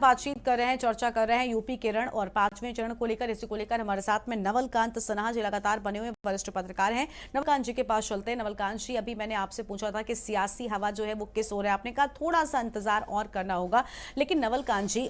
बातचीत कर रहे हैं, चर्चा कर रहे हैं यूपी किरण और पांचवें चरण को लेकर। इसी को लेकर हमारे साथ में नवलकांत सिन्हा जी लगातार बने हुए वरिष्ठ पत्रकार हैं। नवलकांत जी के पास चलते हैं। नवलकांत जी, अभी मैंने आपसे पूछा था कि सियासी हवा जो है वो किस ओर है, आपने कहा थोड़ा सा इंतजार और करना होगा। लेकिन नवलकांत जी,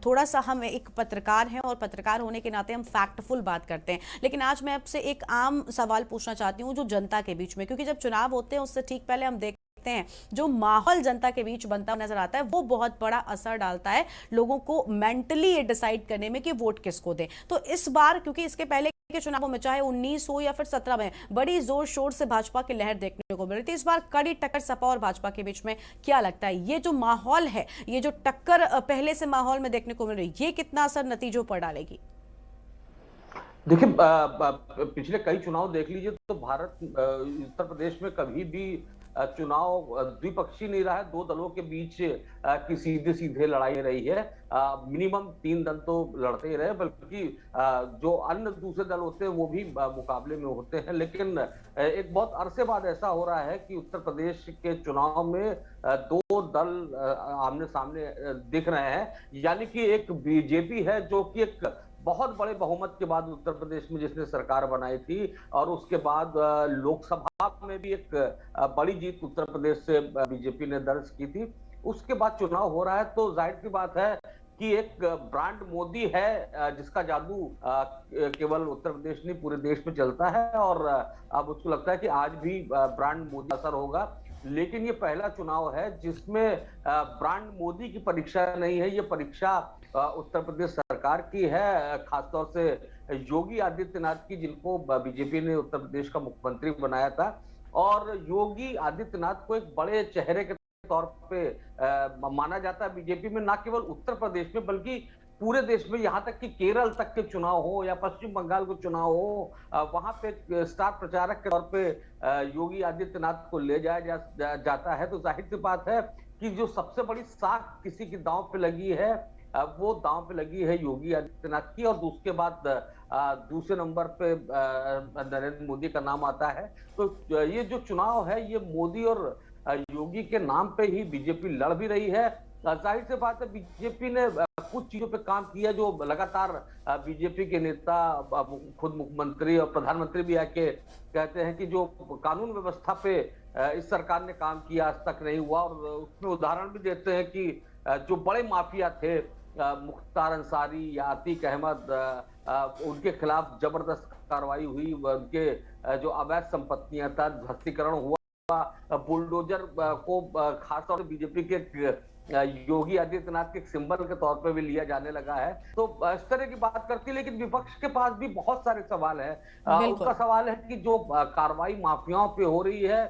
थोड़ा सा हम एक पत्रकार हैं और पत्रकार होने के नाते हम फैक्टफुल बात करते हैं। लेकिन आज मैं आपसे एक आम सवाल पूछना चाहती हूँ जो जनता के बीच में, क्योंकि जब चुनाव होते हैं उससे ठीक पहले हम देख हैं जो माहौल जनता के बीच बनता हुआ नजर आता है वो बहुत बड़ा असर डालता है लोगों को मेंटली ये डिसाइड करने में कि वोट किसको दें। तो इस बार, क्योंकि इसके पहले के चुनावों में चाहे 19 हो या फिर 17 में बड़ी जोर शोर से भाजपा की लहर देखने को मिल रही थी, इस बार कड़ी टक्कर सपा और भाजपा के बीच में। क्या लगता है ये जो माहौल है, ये जो टक्कर पहले से माहौल में देखने को मिल रही है, ये कितना असर नतीजों पर डालेगी? देखिए, पिछले कई चुनाव देख लीजिए तो भारत उत्तर प्रदेश में कभी भी चुनाव द्विपक्षीय नहीं रहा है। दो दलों के बीच की सीधे सीधे लड़ाई रही है। मिनिमम 3 दल तो लड़ते ही रहे, बल्कि जो अन्य दूसरे दल होते हैं वो भी मुकाबले में होते हैं। लेकिन एक बहुत अरसे बाद ऐसा हो रहा है कि उत्तर प्रदेश के चुनाव में दो दल आमने सामने दिख रहे हैं। यानी कि एक बीजेपी है जो कि एक बहुत बड़े बहुमत के बाद उत्तर प्रदेश में जिसने सरकार बनाई थी, और उसके बाद लोकसभा में भी एक बड़ी जीत उत्तर प्रदेश से बीजेपी ने दर्ज की थी। उसके बाद चुनाव हो रहा है तो जाहिर सी बात है कि एक ब्रांड मोदी है जिसका जादू केवल उत्तर प्रदेश नहीं पूरे देश में चलता है। और अब उसको लगता है कि आज भी ब्रांड मोदी असर होगा। लेकिन ये पहला चुनाव है जिसमें ब्रांड मोदी की परीक्षा नहीं है, ये परीक्षा उत्तर प्रदेश सरकार की है, खासतौर से योगी आदित्यनाथ की, जिनको बीजेपी ने उत्तर प्रदेश का मुख्यमंत्री बनाया था। और योगी आदित्यनाथ को एक बड़े चेहरे के तौर पे माना जाता है बीजेपी में, ना केवल उत्तर प्रदेश में बल्कि पूरे देश में। यहाँ तक कि केरल तक के चुनाव हो या पश्चिम बंगाल के चुनाव हो, वहां पे स्टार प्रचारक के तौर पे योगी आदित्यनाथ को ले जाता है। तो जाहिर सी बात है कि जो सबसे बड़ी साख किसी की दांव पे लगी है, वो दांव पे लगी है योगी आदित्यनाथ की। और उसके बाद दूसरे नंबर पे नरेंद्र मोदी का नाम आता है। तो ये जो चुनाव है ये मोदी और योगी के नाम पे ही बीजेपी लड़ भी रही है। जाहिर सी बात है बीजेपी ने कुछ चीजों पे काम किया जो लगातार बीजेपी के नेता, खुद मुख्यमंत्री और प्रधानमंत्री भी आके कहते हैं कि जो कानून व्यवस्था पे इस सरकार ने काम किया आज तक नहीं हुआ। और उसमें उदाहरण भी देते हैं कि जो बड़े माफिया थे, मुख्तार अंसारी या अतीक अहमद, उनके खिलाफ जबरदस्त कार्रवाई हुई। उनके जो अवैध संपत्तियां था, ध्वस्तीकरण हुआ। बुलडोजर को खासतौर से बीजेपी के योगी आदित्यनाथ के सिंबल के तौर पे भी लिया जाने लगा है। तो इस तरह की बात करती है। लेकिन विपक्ष के पास भी बहुत सारे सवाल है। उनका सवाल है कि जो कार्रवाई माफियाओं पे हो रही है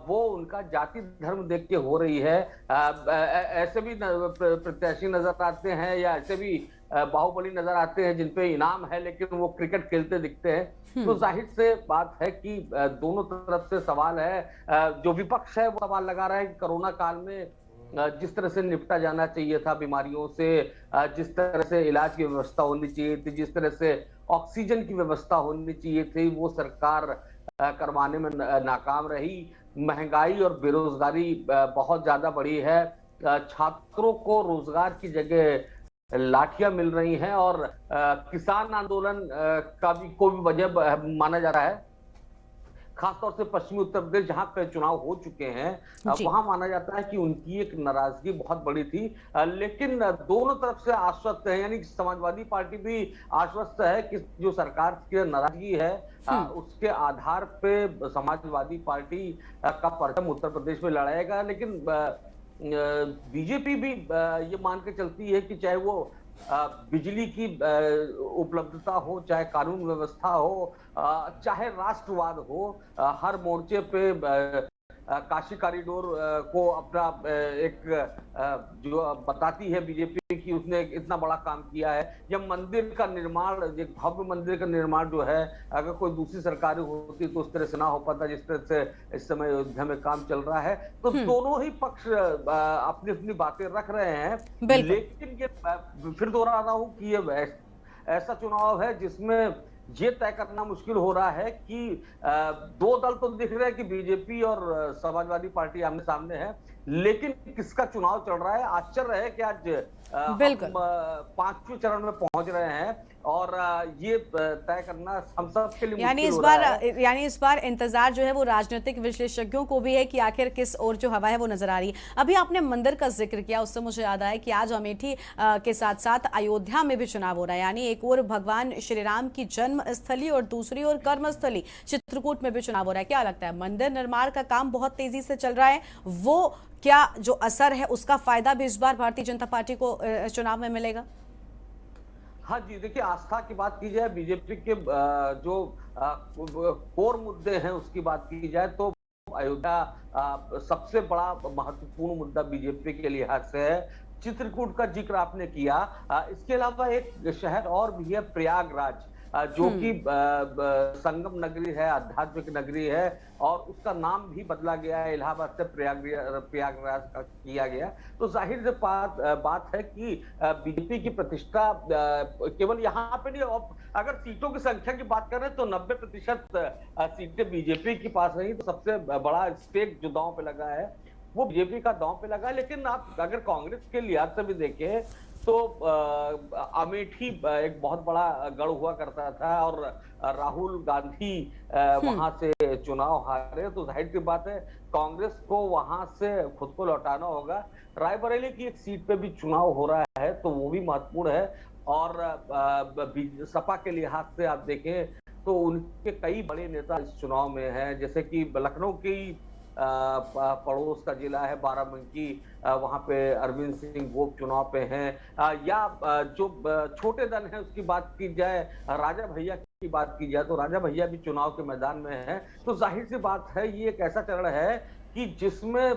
वो उनका जाति धर्म देख के हो रही है। ऐसे भी प्रत्याशी नजर आते हैं या ऐसे भी बाहुबली नजर आते हैं जिनपे इनाम है लेकिन वो क्रिकेट खेलते दिखते हैं। तो जाहिर से बात है कि दोनों तरफ से सवाल है। जो विपक्ष है वो सवाल लगा रहा है कि कोरोना काल में जिस तरह से निपटा जाना चाहिए था बीमारियों से, जिस तरह से इलाज की व्यवस्था होनी चाहिए थी, जिस तरह से ऑक्सीजन की व्यवस्था होनी चाहिए थी, वो सरकार करवाने में नाकाम रही। महंगाई और बेरोजगारी बहुत ज्यादा बढ़ी है। छात्रों को रोजगार की जगह लाठियां मिल रही हैं। और किसान आंदोलन का भी कोई वजह माना जा रहा है, खासतौर से पश्चिमी उत्तर प्रदेश जहां पे चुनाव हो चुके हैं वहां माना जाता है कि उनकी एक नाराजगी बहुत बड़ी थी। लेकिन दोनों तरफ से आश्वस्त है, यानी समाजवादी पार्टी भी आश्वस्त है कि जो सरकार की नाराजगी है उसके आधार पे समाजवादी पार्टी का परचम उत्तर प्रदेश में लड़ाएगा। लेकिन बीजेपी भी ये मान के चलती है कि चाहे वो बिजली की उपलब्धता हो, चाहे कानून व्यवस्था हो, चाहे राष्ट्रवाद हो, हर मोर्चे पे काशी कॉरिडोर को अपना एक जो बताती है बीजेपी की उसने इतना बड़ा काम किया है। या मंदिर का निर्माण, एक भव्य मंदिर का निर्माण जो है, अगर कोई दूसरी सरकार होती तो उस तरह से ना हो पाता जिस तरह से इस समय अयोध्या में काम चल रहा है। तो दोनों ही पक्ष अपनी अपनी बातें रख रहे हैं। लेकिन ये फिर दोहरा रहा हूं कि ये ऐसा चुनाव है जिसमें ये तय करना मुश्किल हो रहा है कि दो दल तो दिख रहे हैं कि बीजेपी और समाजवादी पार्टी आमने सामने है, लेकिन किसका चुनाव चल रहा है। आश्चर्य है कि आज बिल्कुल। हम पांचवें चरण में पहुंच रहे हैं और ये तय करना हम सब के लिए यानी मुश्किल इस हो बार रहा है। इस बार इंतजार जो है वो राजनीतिक विशेषज्ञों को भी है कि आखिर किस ओर जो हवा है वो नजर आ रही है। अभी आपने मंदिर का जिक्र किया, उससे मुझे याद आया कि आज अमेठी के साथ साथ अयोध्या में भी चुनाव हो रहा है। यानी एक ओर भगवान श्री राम की जन्म स्थली और दूसरी ओर कर्मस्थली चित्रकूट में भी चुनाव हो रहा है। क्या लगता है, मंदिर निर्माण का काम बहुत तेजी से चल रहा है, वो क्या जो असर है उसका फायदा भी इस बार भारतीय जनता पार्टी को चुनाव में मिलेगा? हाँ जी, देखिए, आस्था की बात की जाए, बीजेपी के जो कोर मुद्दे हैं उसकी बात की जाए तो अयोध्या सबसे बड़ा महत्वपूर्ण मुद्दा बीजेपी के लिहाज से है। चित्रकूट का जिक्र आपने किया, इसके अलावा एक शहर और भी है, प्रयागराज, जो कि संगम नगरी है, आध्यात्मिक नगरी है, और उसका नाम भी बदला गया है, इलाहाबाद से प्रयागराज का किया गया। तो जाहिर से बात है कि बीजेपी की प्रतिष्ठा केवल यहाँ पे नहीं, अगर सीटों की संख्या की बात करें तो 90% सीटें बीजेपी के पास रही। तो सबसे बड़ा स्टेक जो दांव पे लगा है वो बीजेपी का दांव पे लगा है। लेकिन आप अगर कांग्रेस के लिहाज से भी देखें तो अमेठी एक बहुत बड़ा गढ़ हुआ करता था और राहुल गांधी वहां से चुनाव हारे, तो जाहिर सी बात है कांग्रेस को वहां से खुद को लौटाना होगा। रायबरेली की एक सीट पे भी चुनाव हो रहा है तो वो भी महत्वपूर्ण है। और सपा के लिहाज से आप देखें तो उनके कई बड़े नेता इस चुनाव में हैं, जैसे कि लखनऊ की पड़ोस का जिला है बाराबंकी, वहां पे अरविंद सिंह गोप चुनाव पे हैं, या जो छोटे दल है उसकी बात की जाए, राजा भैया की बात की जाए तो राजा भैया भी चुनाव के मैदान में है। तो जाहिर सी बात है ये एक ऐसा चरण है कि जिसमें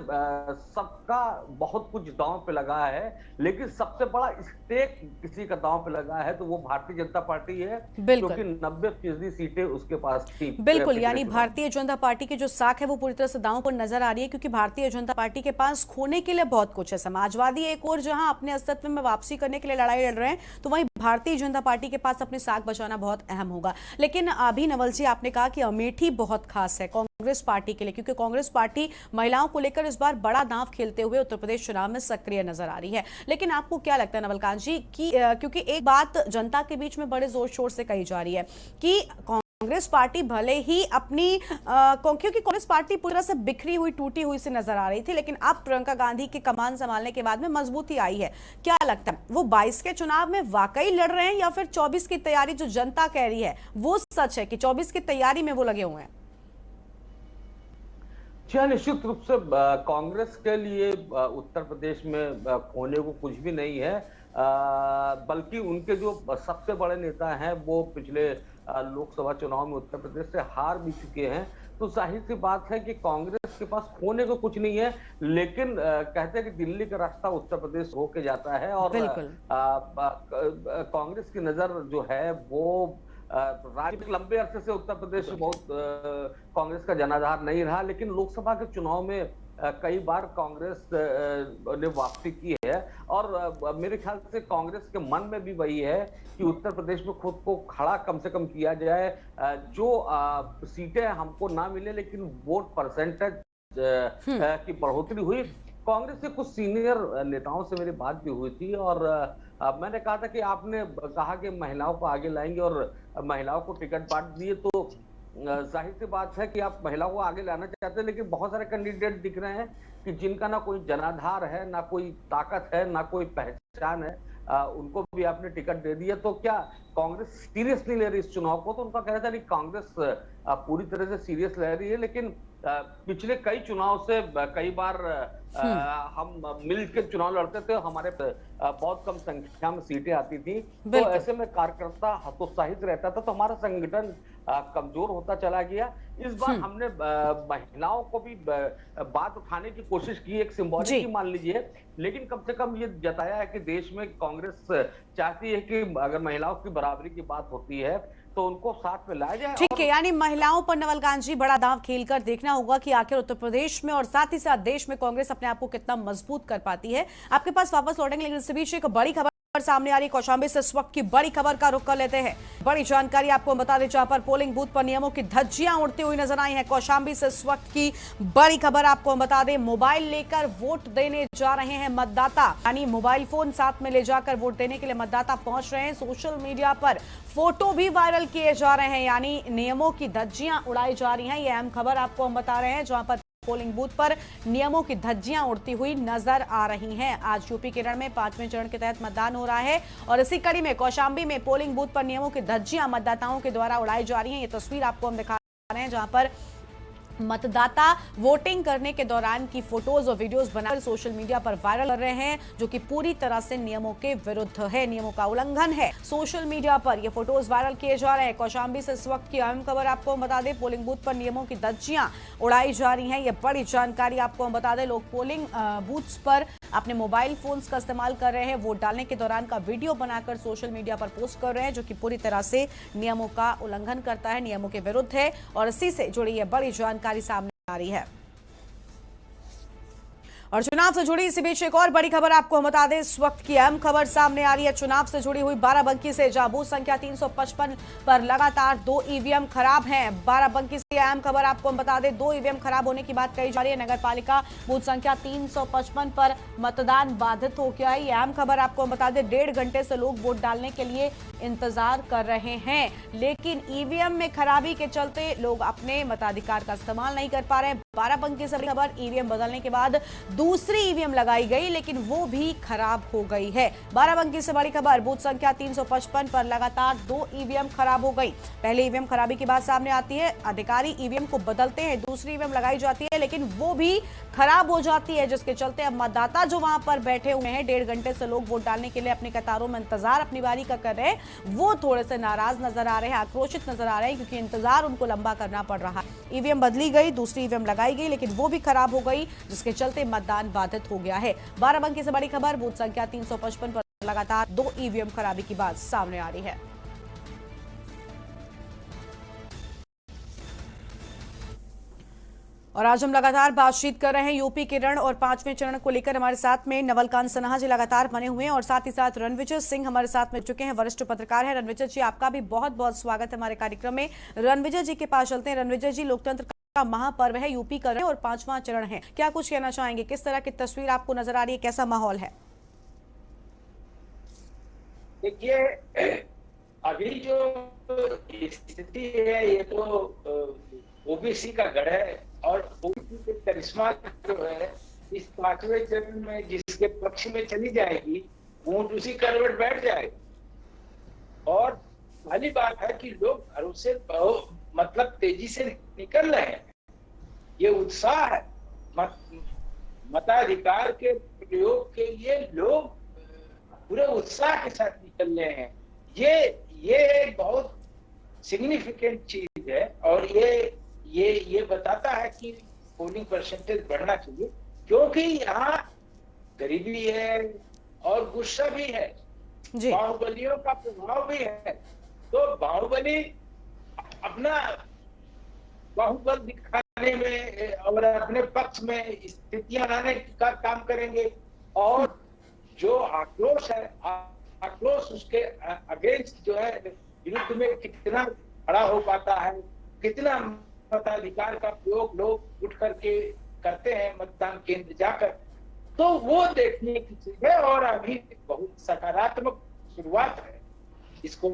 सबका बहुत कुछ दांव पे लगा है, लेकिन सबसे बड़ा स्टेक किसी का दांव पे लगा है तो वो भारतीय जनता पार्टी है, क्योंकि 90% सीटें उसके पास थी। बिल्कुल, यानी भारतीय जनता पार्टी की जो साख है वो पूरी तरह से दांव पर नजर आ रही है, क्योंकि भारतीय जनता पार्टी के पास खोने के लिए बहुत कुछ है। समाजवादी एक और जहां अपने अस्तित्व में वापसी करने के लिए लड़ाई लड़ रहे हैं, तो वहीं भारतीय जनता पार्टी के पास अपनी साख बचाना बहुत अहम होगा। लेकिन अभी नवल जी आपने कहा कि अमेठी बहुत खास है कांग्रेस पार्टी के लिए, क्योंकि कांग्रेस पार्टी महिलाओं को लेकर इस बार बड़ा दांव खेलते हुए उत्तर प्रदेश चुनाव में सक्रिय नजर आ रही है। लेकिन आपको क्या लगता है नवलकांत जी कि क्योंकि एक बात जनता के बीच में बड़े जोर शोर से कही जा रही है कि कांग्रेस पार्टी भले ही अपनी क्योंकि कांग्रेस पार्टी पूरी तरह से बिखरी हुई टूटी हुई से नजर आ रही थी, लेकिन अब प्रियंका गांधी के कमान संभालने के बाद में मजबूती आई है। क्या लगता है, वो 22 के चुनाव में वाकई लड़ रहे हैं या फिर 24 की तैयारी जो जनता कह रही है वो सच है कि 24 की तैयारी में वो लगे हुए हैं? जी, निश्चित रूप से कांग्रेस के लिए उत्तर प्रदेश में खोने को कुछ भी नहीं है, बल्कि उनके जो सबसे बड़े नेता हैं वो पिछले लोकसभा चुनाव में उत्तर प्रदेश से हार भी चुके हैं। तो जाहिर सी बात है कि कांग्रेस के पास खोने को कुछ नहीं है, लेकिन कहते हैं कि दिल्ली का रास्ता उत्तर प्रदेश होके जाता है और कांग्रेस की नजर जो है वो राज्य में लंबे अरसे से उत्तर प्रदेश में बहुत कांग्रेस का जनाधार नहीं रहा, लेकिन लोकसभा के चुनाव में कई बार कांग्रेस ने वापसी की है। और मेरे ख्याल से कांग्रेस के मन में भी वही है कि उत्तर प्रदेश में खुद को खड़ा कम से कम किया जाए, जो सीटें हमको ना मिले लेकिन वोट परसेंटेज की बढ़ोतरी हुई। कांग्रेस के कुछ सीनियर नेताओं से मेरी बात भी हुई थी और मैंने कहा था कि आपने कहा कि महिलाओं को आगे लाएंगे और महिलाओं को टिकट बांट दिए, तो जाहिर सी बात है कि आप महिलाओं को आगे लाना चाहते हैं, लेकिन बहुत सारे कैंडिडेट दिख रहे हैं कि जिनका ना कोई जनाधार है, ना कोई ताकत है, ना कोई पहचान है, उनको भी आपने टिकट दे दिया। तो क्या कांग्रेस सीरियस नहीं ले रही इस चुनाव को? तो उनका कहना था नहीं, कांग्रेस पूरी तरह से सीरियस ले रही है, लेकिन पिछले कई चुनाव से कई बार हम मिलकर चुनाव लड़ते थे, हमारे बहुत कम संख्या में सीटें आती थी, तो ऐसे में कार्यकर्ता हतोत्साहित रहता था, तो हमारा संगठन कमजोर होता चला गया। इस बार हमने महिलाओं को भी बात उठाने की कोशिश की, एक सिंबॉलिक ही मान लीजिए, लेकिन कम से कम ये जताया है कि देश में कांग्रेस चाहती है कि अगर महिलाओं की बराबरी की बात होती है तो उनको साथ में लाया जाए। ठीक है, यानी महिलाओं पर नवलकांत जी बड़ा दांव खेलकर देखना होगा कि आखिर उत्तर प्रदेश में और साथ ही साथ देश में कांग्रेस अपने आप को कितना मजबूत कर पाती है। आपके पास वापस लौटेंगे, लेकिन इस बीच एक बड़ी खबर सामने आ रही कौशांबी से इस वक्त की बड़ी खबर का रुख कर लेते हैं। बड़ी जानकारी आपको बता दें, जहां पर पोलिंग बूथ पर नियमों की धज्जियां उड़ती हुई नजर आई हैं। कौशांबी से इस वक्त की बड़ी खबर आपको बता दें, मोबाइल लेकर वोट देने जा रहे हैं मतदाता, यानी मोबाइल फोन साथ में ले जाकर वोट देने के लिए मतदाता पहुंच रहे हैं। सोशल मीडिया पर फोटो भी वायरल किए जा रहे हैं, यानी नियमों की धज्जियां उड़ाई जा रही हैं। ये अहम खबर आपको हम बता रहे हैं, जहां पर पोलिंग बूथ पर नियमों की धज्जियां उड़ती हुई नजर आ रही हैं। आज यूपी केरल में 5वें चरण के तहत मतदान हो रहा है और इसी कड़ी में कौशांबी में पोलिंग बूथ पर नियमों की धज्जियां मतदाताओं के द्वारा उड़ाई जा रही हैं। ये तस्वीर आपको हम दिखा रहे हैं, जहां पर मतदाता वोटिंग करने के दौरान की फोटोज और वीडियोस बनाकर सोशल मीडिया पर वायरल कर रहे हैं, जो कि पूरी तरह से नियमों के विरुद्ध है, नियमों का उल्लंघन है। सोशल मीडिया पर ये फोटोज वायरल किए जा रहे हैं। कौशांबी से इस वक्त की अहम खबर आपको हम बता दें, पोलिंग बूथ पर नियमों की धज्जियां उड़ाई जा रही हैं। ये बड़ी जानकारी आपको हम बता दें, लोग पोलिंग बूथ्स पर अपने मोबाइल फोन्स का इस्तेमाल कर रहे हैं, वोट डालने के दौरान का वीडियो बनाकर सोशल मीडिया पर पोस्ट कर रहे हैं, जो कि पूरी तरह से नियमों का उल्लंघन करता है, नियमों के विरुद्ध है। और इसी से जुड़ी ये बड़ी जानकारी सामने आ रही है। और चुनाव से जुड़ी इसी बीच एक और बड़ी खबर आपको हम बता दें, इस वक्त की अहम खबर सामने आ रही है। चुनाव से जुड़ी हुई बाराबंकी से, जहां बूथ संख्या 355 पर लगातार 2 ईवीएम खराब हैं। बाराबंकी से अहम खबर आपको हम बता दें, 2 ईवीएम खराब होने की बात कही जा रही है। नगर पालिका बूथ संख्या 355 पर मतदान बाधित हो गया है। यह अहम खबर आपको हम बता दें, 1.5 घंटे से लोग वोट डालने के लिए इंतजार कर रहे हैं, लेकिन ईवीएम में खराबी के चलते लोग अपने मताधिकार का इस्तेमाल नहीं कर पा रहे हैं। बाराबंकी से बड़ी खबर, ईवीएम बदलने के बाद दूसरी ईवीएम लगाई गई, लेकिन वो भी खराब हो गई है। बाराबंकी से बड़ी खबर, बूथ संख्या 355 पर लगातार 2 ईवीएम खराब हो गई। पहले ईवीएम खराबी की बात सामने आती है, अधिकारी ईवीएम को बदलते हैं, दूसरी ईवीएम लगाई जाती है, लेकिन वो भी खराब हो जाती है, जिसके चलते अब मतदाता जो वहां पर बैठे हुए हैं, 1.5 घंटे से लोग वोट डालने के लिए अपनी कतारों में इंतजार अपनी बारी का कर रहे हैं, वो थोड़े से नाराज नजर आ रहे हैं, आक्रोशित नजर आ रहे हैं, क्योंकि इंतजार उनको लंबा करना पड़ रहा है। ईवीएम बदली गई, दूसरी ईवीएम लगाई गई, लेकिन वो भी खराब हो गई, जिसके चलते मतदान बाधित हो गया है। बाराबंकी से बड़ी खबर, बूथ संख्या 355 पर लगातार 2 ईवीएम खराबी की बात सामने आ रही है। और आज हम लगातार बातचीत कर रहे हैं यूपी के रण और 5वें चरण को लेकर। हमारे साथ में नवलकांत सिन्हा जी लगातार बने हुए हैं और साथ ही साथ रणविजय सिंह हमारे साथ मिल चुके हैं, वरिष्ठ पत्रकार हैं। रणविजय जी, आपका भी बहुत बहुत स्वागत है हमारे कार्यक्रम में। रणविजय जी के पास चलते हैं। रणविजय जी, लोकतंत्र का महापर्व है, यूपी का रण और 5वां चरण है, क्या कुछ कहना चाहेंगे? किस तरह की तस्वीर आपको नजर आ रही है, कैसा माहौल है? देखिए, अभी जो स्थिति है, ये तो ओबीसी का गढ़ है और ओबीसी के करिश्मा जो है, इस 5वें चरण में जिसके पक्ष में चली जाएगी, वोट उसी करवट बैठ जाएगा। और पहली बात है कि लोग घरों से मतलब तेजी से निकल रहे हैं, ये उत्साह है। मताधिकार के प्रयोग के लिए लोग पूरे उत्साह के साथ निकल रहे हैं। ये एक बहुत सिग्निफिकेंट चीज है और ये बताता है कि पोलिंग परसेंटेज बढ़ना चाहिए, क्योंकि यहाँ गरीबी है और गुस्सा भी है, बाहुबलियों का प्रभाव भी है। तो बाहुबली अपना बाहुबल दिखाने में और अपने पक्ष में स्थितियां लाने का काम करेंगे, और जो आक्रोश है, आक्रोश उसके अगेंस्ट जो है, विरुद्ध में कितना खड़ा हो पाता है, कितना मताधिकार का प्रयोग लोग उठ करके करते हैं मतदान केंद्र जाकर, तो वो देखने की चीज है। और अभी बहुत सकारात्मक शुरुआत है, इसको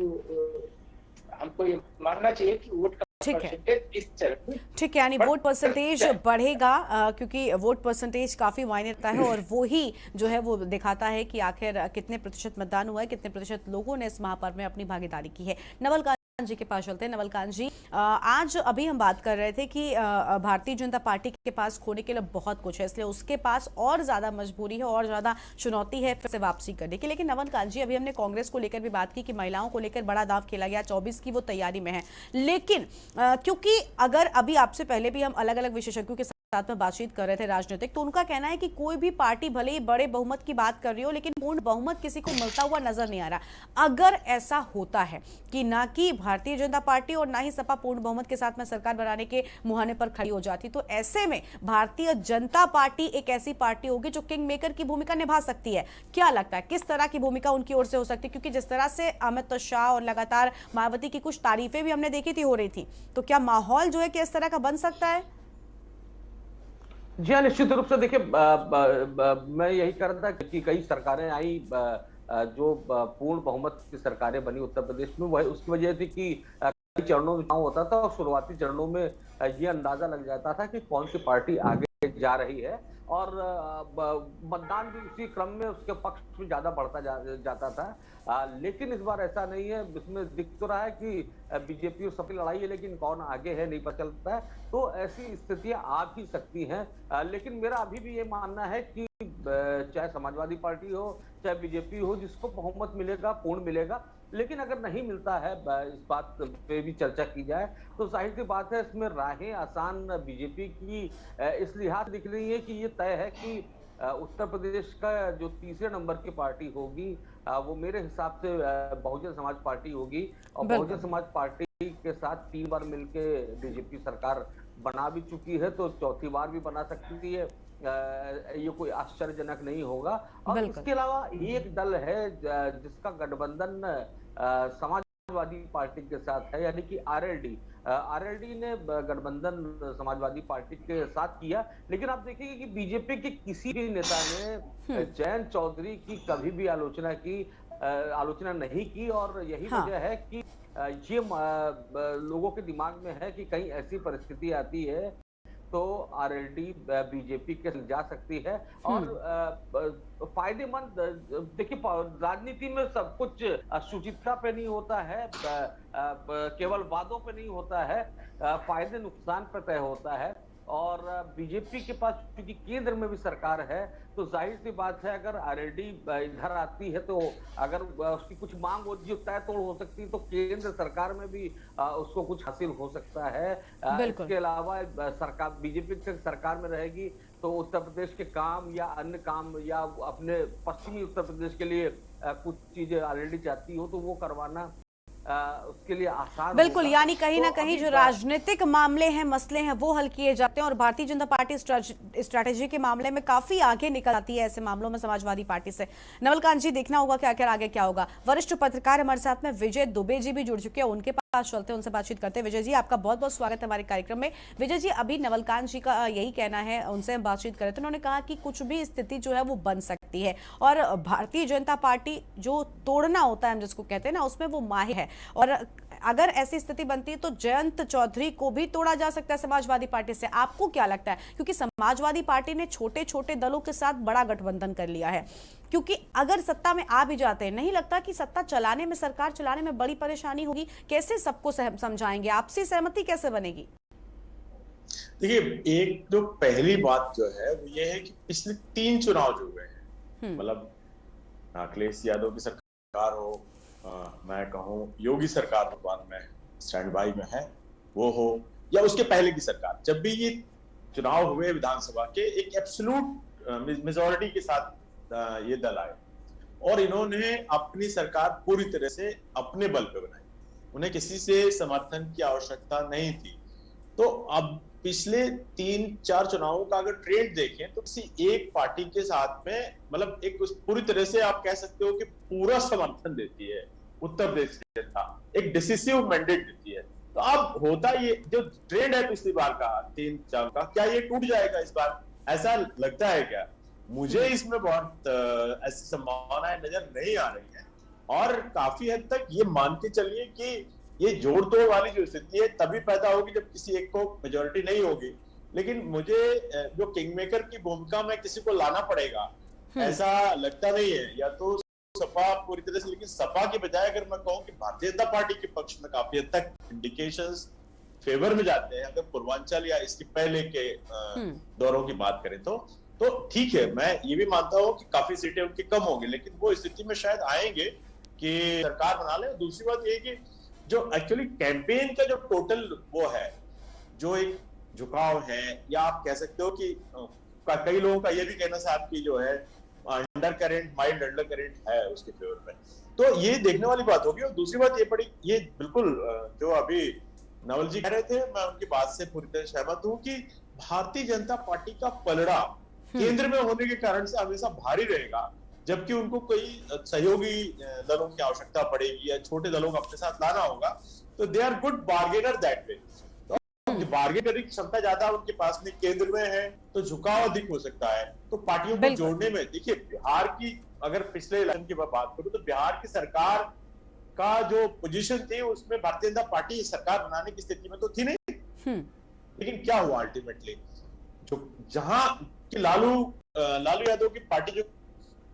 हमको ये मानना चाहिए कि वोट ठीक है, यानी वोट परसेंटेज बढ़ेगा, क्योंकि वोट परसेंटेज काफी मायने रखता है और वो ही जो है वो दिखाता है कि आखिर कितने प्रतिशत मतदान हुआ है, कितने प्रतिशत लोगों ने इस महापर्व में अपनी भागीदारी की है। नवलकांत जी के पास चलते हैं। नवलकांत जी, आज अभी हम बात कर रहे थे कि भारतीय जनता पार्टी के पास खोने के लिए बहुत कुछ है, इसलिए उसके पास और ज्यादा मजबूरी है और ज्यादा चुनौती है फिर से वापसी करने की। लेकिन नवलकांत जी, अभी हमने कांग्रेस को लेकर भी बात की कि महिलाओं को लेकर बड़ा दाव खेला गया, 24 की वो तैयारी में है, लेकिन क्योंकि अगर अभी आपसे पहले भी हम अलग अलग विशेषज्ञों के साथ में बातचीत कर रहे थे राजनीतिक, तो उनका कहना है कि कोई भी पार्टी भले ही बड़े बहुमत की बात कर रही हो, लेकिन पूर्ण बहुमत किसी को मिलता हुआ नजर नहीं आ रहा। अगर ऐसा होता है कि ना कि भारतीय जनता पार्टी और ना ही सपा पूर्ण बहुमत के साथ में सरकार बनाने के मुहाने पर खड़ी हो जाती, तो ऐसे में भारतीय जनता पार्टी एक ऐसी पार्टी होगी जो किंग मेकर की भूमिका निभा सकती है। क्या लगता है किस तरह की भूमिका उनकी ओर से हो सकती है? क्योंकि जिस तरह से अमित शाह और लगातार मायावती की कुछ तारीफें भी हमने देखी थी हो रही थी, तो क्या माहौल जो है कि इस तरह का बन सकता है? जी हाँ, निश्चित रूप से। देखिए, मैं यही कह रहा था कि कई सरकारें आई, जो पूर्ण बहुमत की सरकारें बनी उत्तर प्रदेश में, वह उसकी वजह थी कि कई चरणों में चुनाव होता था और शुरुआती चरणों में ये अंदाजा लग जाता था कि कौन सी पार्टी आगे जा रही है, और मतदान भी उसी क्रम में उसके पक्ष में ज्यादा बढ़ता जाता था। लेकिन इस बार ऐसा नहीं है। इसमें दिख तो रहा है कि बीजेपी और सपा की लड़ाई है, लेकिन कौन आगे है नहीं पता चलता है। तो ऐसी स्थितियां आ भी सकती हैं। लेकिन मेरा अभी भी ये मानना है कि चाहे समाजवादी पार्टी हो चाहे बीजेपी हो, जिसको बहुमत मिलेगा पूर्ण मिलेगा। लेकिन अगर नहीं मिलता है, इस बात पे भी चर्चा की जाए, तो जाहिर सी बात है इसमें राहें आसान बीजेपी की इस लिहाज दिख रही है कि ये तय है कि उत्तर प्रदेश का जो तीसरे नंबर की पार्टी होगी, वो मेरे हिसाब से बहुजन समाज पार्टी होगी। और बहुजन समाज पार्टी के साथ 3 बार मिलके बीजेपी सरकार बना भी चुकी है, तो चौथी बार भी बना सकती है। ये कोई आश्चर्यजनक नहीं होगा। और इसके अलावा एक दल है जिसका गठबंधन समाजवादी पार्टी के साथ है, यानी कि आरएलडी। आरएलडी ने गठबंधन समाजवादी पार्टी के साथ किया। लेकिन आप देखिए कि बीजेपी के किसी भी नेता ने जयंत चौधरी की कभी भी आलोचना नहीं की, और यही वजह है कि ये लोगों के दिमाग में है कि कहीं ऐसी परिस्थिति आती है तो आरएलडी बीजेपी के जा सकती है। और फायदेमंद, देखिए राजनीति में सब कुछ सुचिता पे नहीं होता है, केवल वादों पे नहीं होता है, फायदे नुकसान पे तय होता है। और बीजेपी के पास क्योंकि केंद्र में भी सरकार है, तो जाहिर सी बात है अगर आरएलडी इधर आती है तो अगर उसकी कुछ मांग हो जो तय तोड़ हो सकती है, तो केंद्र सरकार में भी उसको कुछ हासिल हो सकता है। इसके अलावा सरकार बीजेपी की सरकार में रहेगी तो उत्तर प्रदेश के काम या अन्य काम या अपने पश्चिमी उत्तर प्रदेश के लिए कुछ चीजें आरएलडी चाहती हो तो वो करवाना उसके लिए आसान। बिल्कुल, यानी कहीं ना कहीं जो राजनीतिक मामले हैं, मसले हैं, वो हल किए जाते हैं और भारतीय जनता पार्टी स्ट्रैटेजी के मामले में काफी आगे निकल आती है ऐसे मामलों में समाजवादी पार्टी से। नवलकांत जी, देखना होगा कि आखिर आगे क्या होगा। वरिष्ठ पत्रकार हमारे साथ में विजय दुबे जी भी जुड़ चुके हैं, उनके पास चलते हैं, उनसे बातचीत करते हैं। विजय जी, आपका बहुत बहुत स्वागत है हमारे कार्यक्रम में। विजय जी, अभी नवलकांत जी का यही कहना है, उनसे हम बातचीत करें तो उन्होंने कहा कि कुछ भी स्थिति जो है वो बन सकती है और भारतीय जनता पार्टी जो तोड़ना होता है हम जिसको कहते हैं ना, उसमें वो माहिर है। और अगर ऐसी स्थिति बनती है तो जयंत चौधरी को भी तोड़ा जा सकता है समाजवादी पार्टी से। आपको क्या लगता है? क्योंकि समाजवादी पार्टी ने छोटे छोटे दलों के साथ बड़ा गठबंधन कर लिया है, क्योंकि अगर सत्ता में आ भी जाते हैं, नहीं लगता कि सत्ता चलाने में, सरकार चलाने में बड़ी परेशानी होगी? कैसे सबको समझाएंगे? आपसी सहमति कैसे बनेगी? देखिए, एक जो पहली बात जो है वो ये है कि पिछले 3 चुनाव जो हुए हैं, मतलब अखिलेश यादव की सरकार हो, मैं कहूँ योगी सरकार वर्तमान में स्टैंड बाई में है वो हो, या उसके पहले की सरकार, जब भी ये चुनाव हुए विधानसभा के, एक एब्सोल्यूट मेजॉरिटी के साथ ये दल आए और इन्होंने अपनी सरकार पूरी तरह से अपने बल पे बनाई। उन्हें किसी से समर्थन की आवश्यकता नहीं थी। तो अब पिछले 3-4 चुनावों का अगर ट्रेंड देखें तो किसी एक पार्टी के साथ में, मतलब एक पूरी तरह से आप कह सकते हो कि पूरा समर्थन देती है उत्तर प्रदेश की जनता, एक डिसिसिव मैंडेट देती है। तो अब होता ये जो ट्रेंड है पिछली बार का 3-4 का, क्या ये टूट जाएगा इस बार? ऐसा लगता है क्या? मुझे इसमें बहुत ऐसी संभावनाएं नजर नहीं आ रही है। और काफी हद तक ये मान के चलिए कि ये जोड़ तोड़ वाली जो स्थिति है तभी पैदा होगी जब किसी एक को मेजोरिटी नहीं होगी। लेकिन मुझे जो किंग मेकर की भूमिका में किसी को लाना पड़ेगा ऐसा लगता नहीं है। या तो सपा पूरी तरह से, लेकिन सपा के बजाय अगर मैं कहूँ कि भारतीय जनता पार्टी के पक्ष में काफी हद तक इंडिकेशंस फेवर में जाते हैं। अगर पूर्वांचल या इसके पहले के दौरों की बात करें तो ठीक है, मैं ये भी मानता हूँ कि काफी सीटें उनकी कम होंगी, लेकिन वो स्थिति में शायद आएंगे कि सरकार बना ले। दूसरी बात ये कि जो एक्चुअली कैंपेन का जो टोटल वो है, जो एक झुकाव है, या आप कह सकते हो कि कई लोगों का ये भी कहना साहब की जो है under current, mild under current है उसके फेवर में। तो ये देखने वाली बात होगी। और दूसरी बात ये बिल्कुल जो अभी नवल जी कह रहे थे, मैं उनकी बात से पूरी तरह सहमत हूं कि भारतीय जनता पार्टी का पलड़ा केंद्र में होने के कारण से हमेशा भारी रहेगा, जबकि उनको कोई सहयोगी दलों की आवश्यकता पड़ेगी या छोटे दलों को अपने साथ लाना होगा। तो they are good bargainer that way. Bargain करने की क्षमता ज्यादा उनके पास में केंद्र में है, तो झुकाव अधिक हो सकता है। तो पार्टियों को जोड़ने में, देखिए बिहार की अगर पिछले इलेक्शन की बात करूं तो बिहार की सरकार का जो पोजीशन थी उसमें भारतीय जनता पार्टी सरकार बनाने की स्थिति में तो थी नहीं। लेकिन क्या हुआ अल्टीमेटली, जो जहां कि लालू यादव की पार्टी जो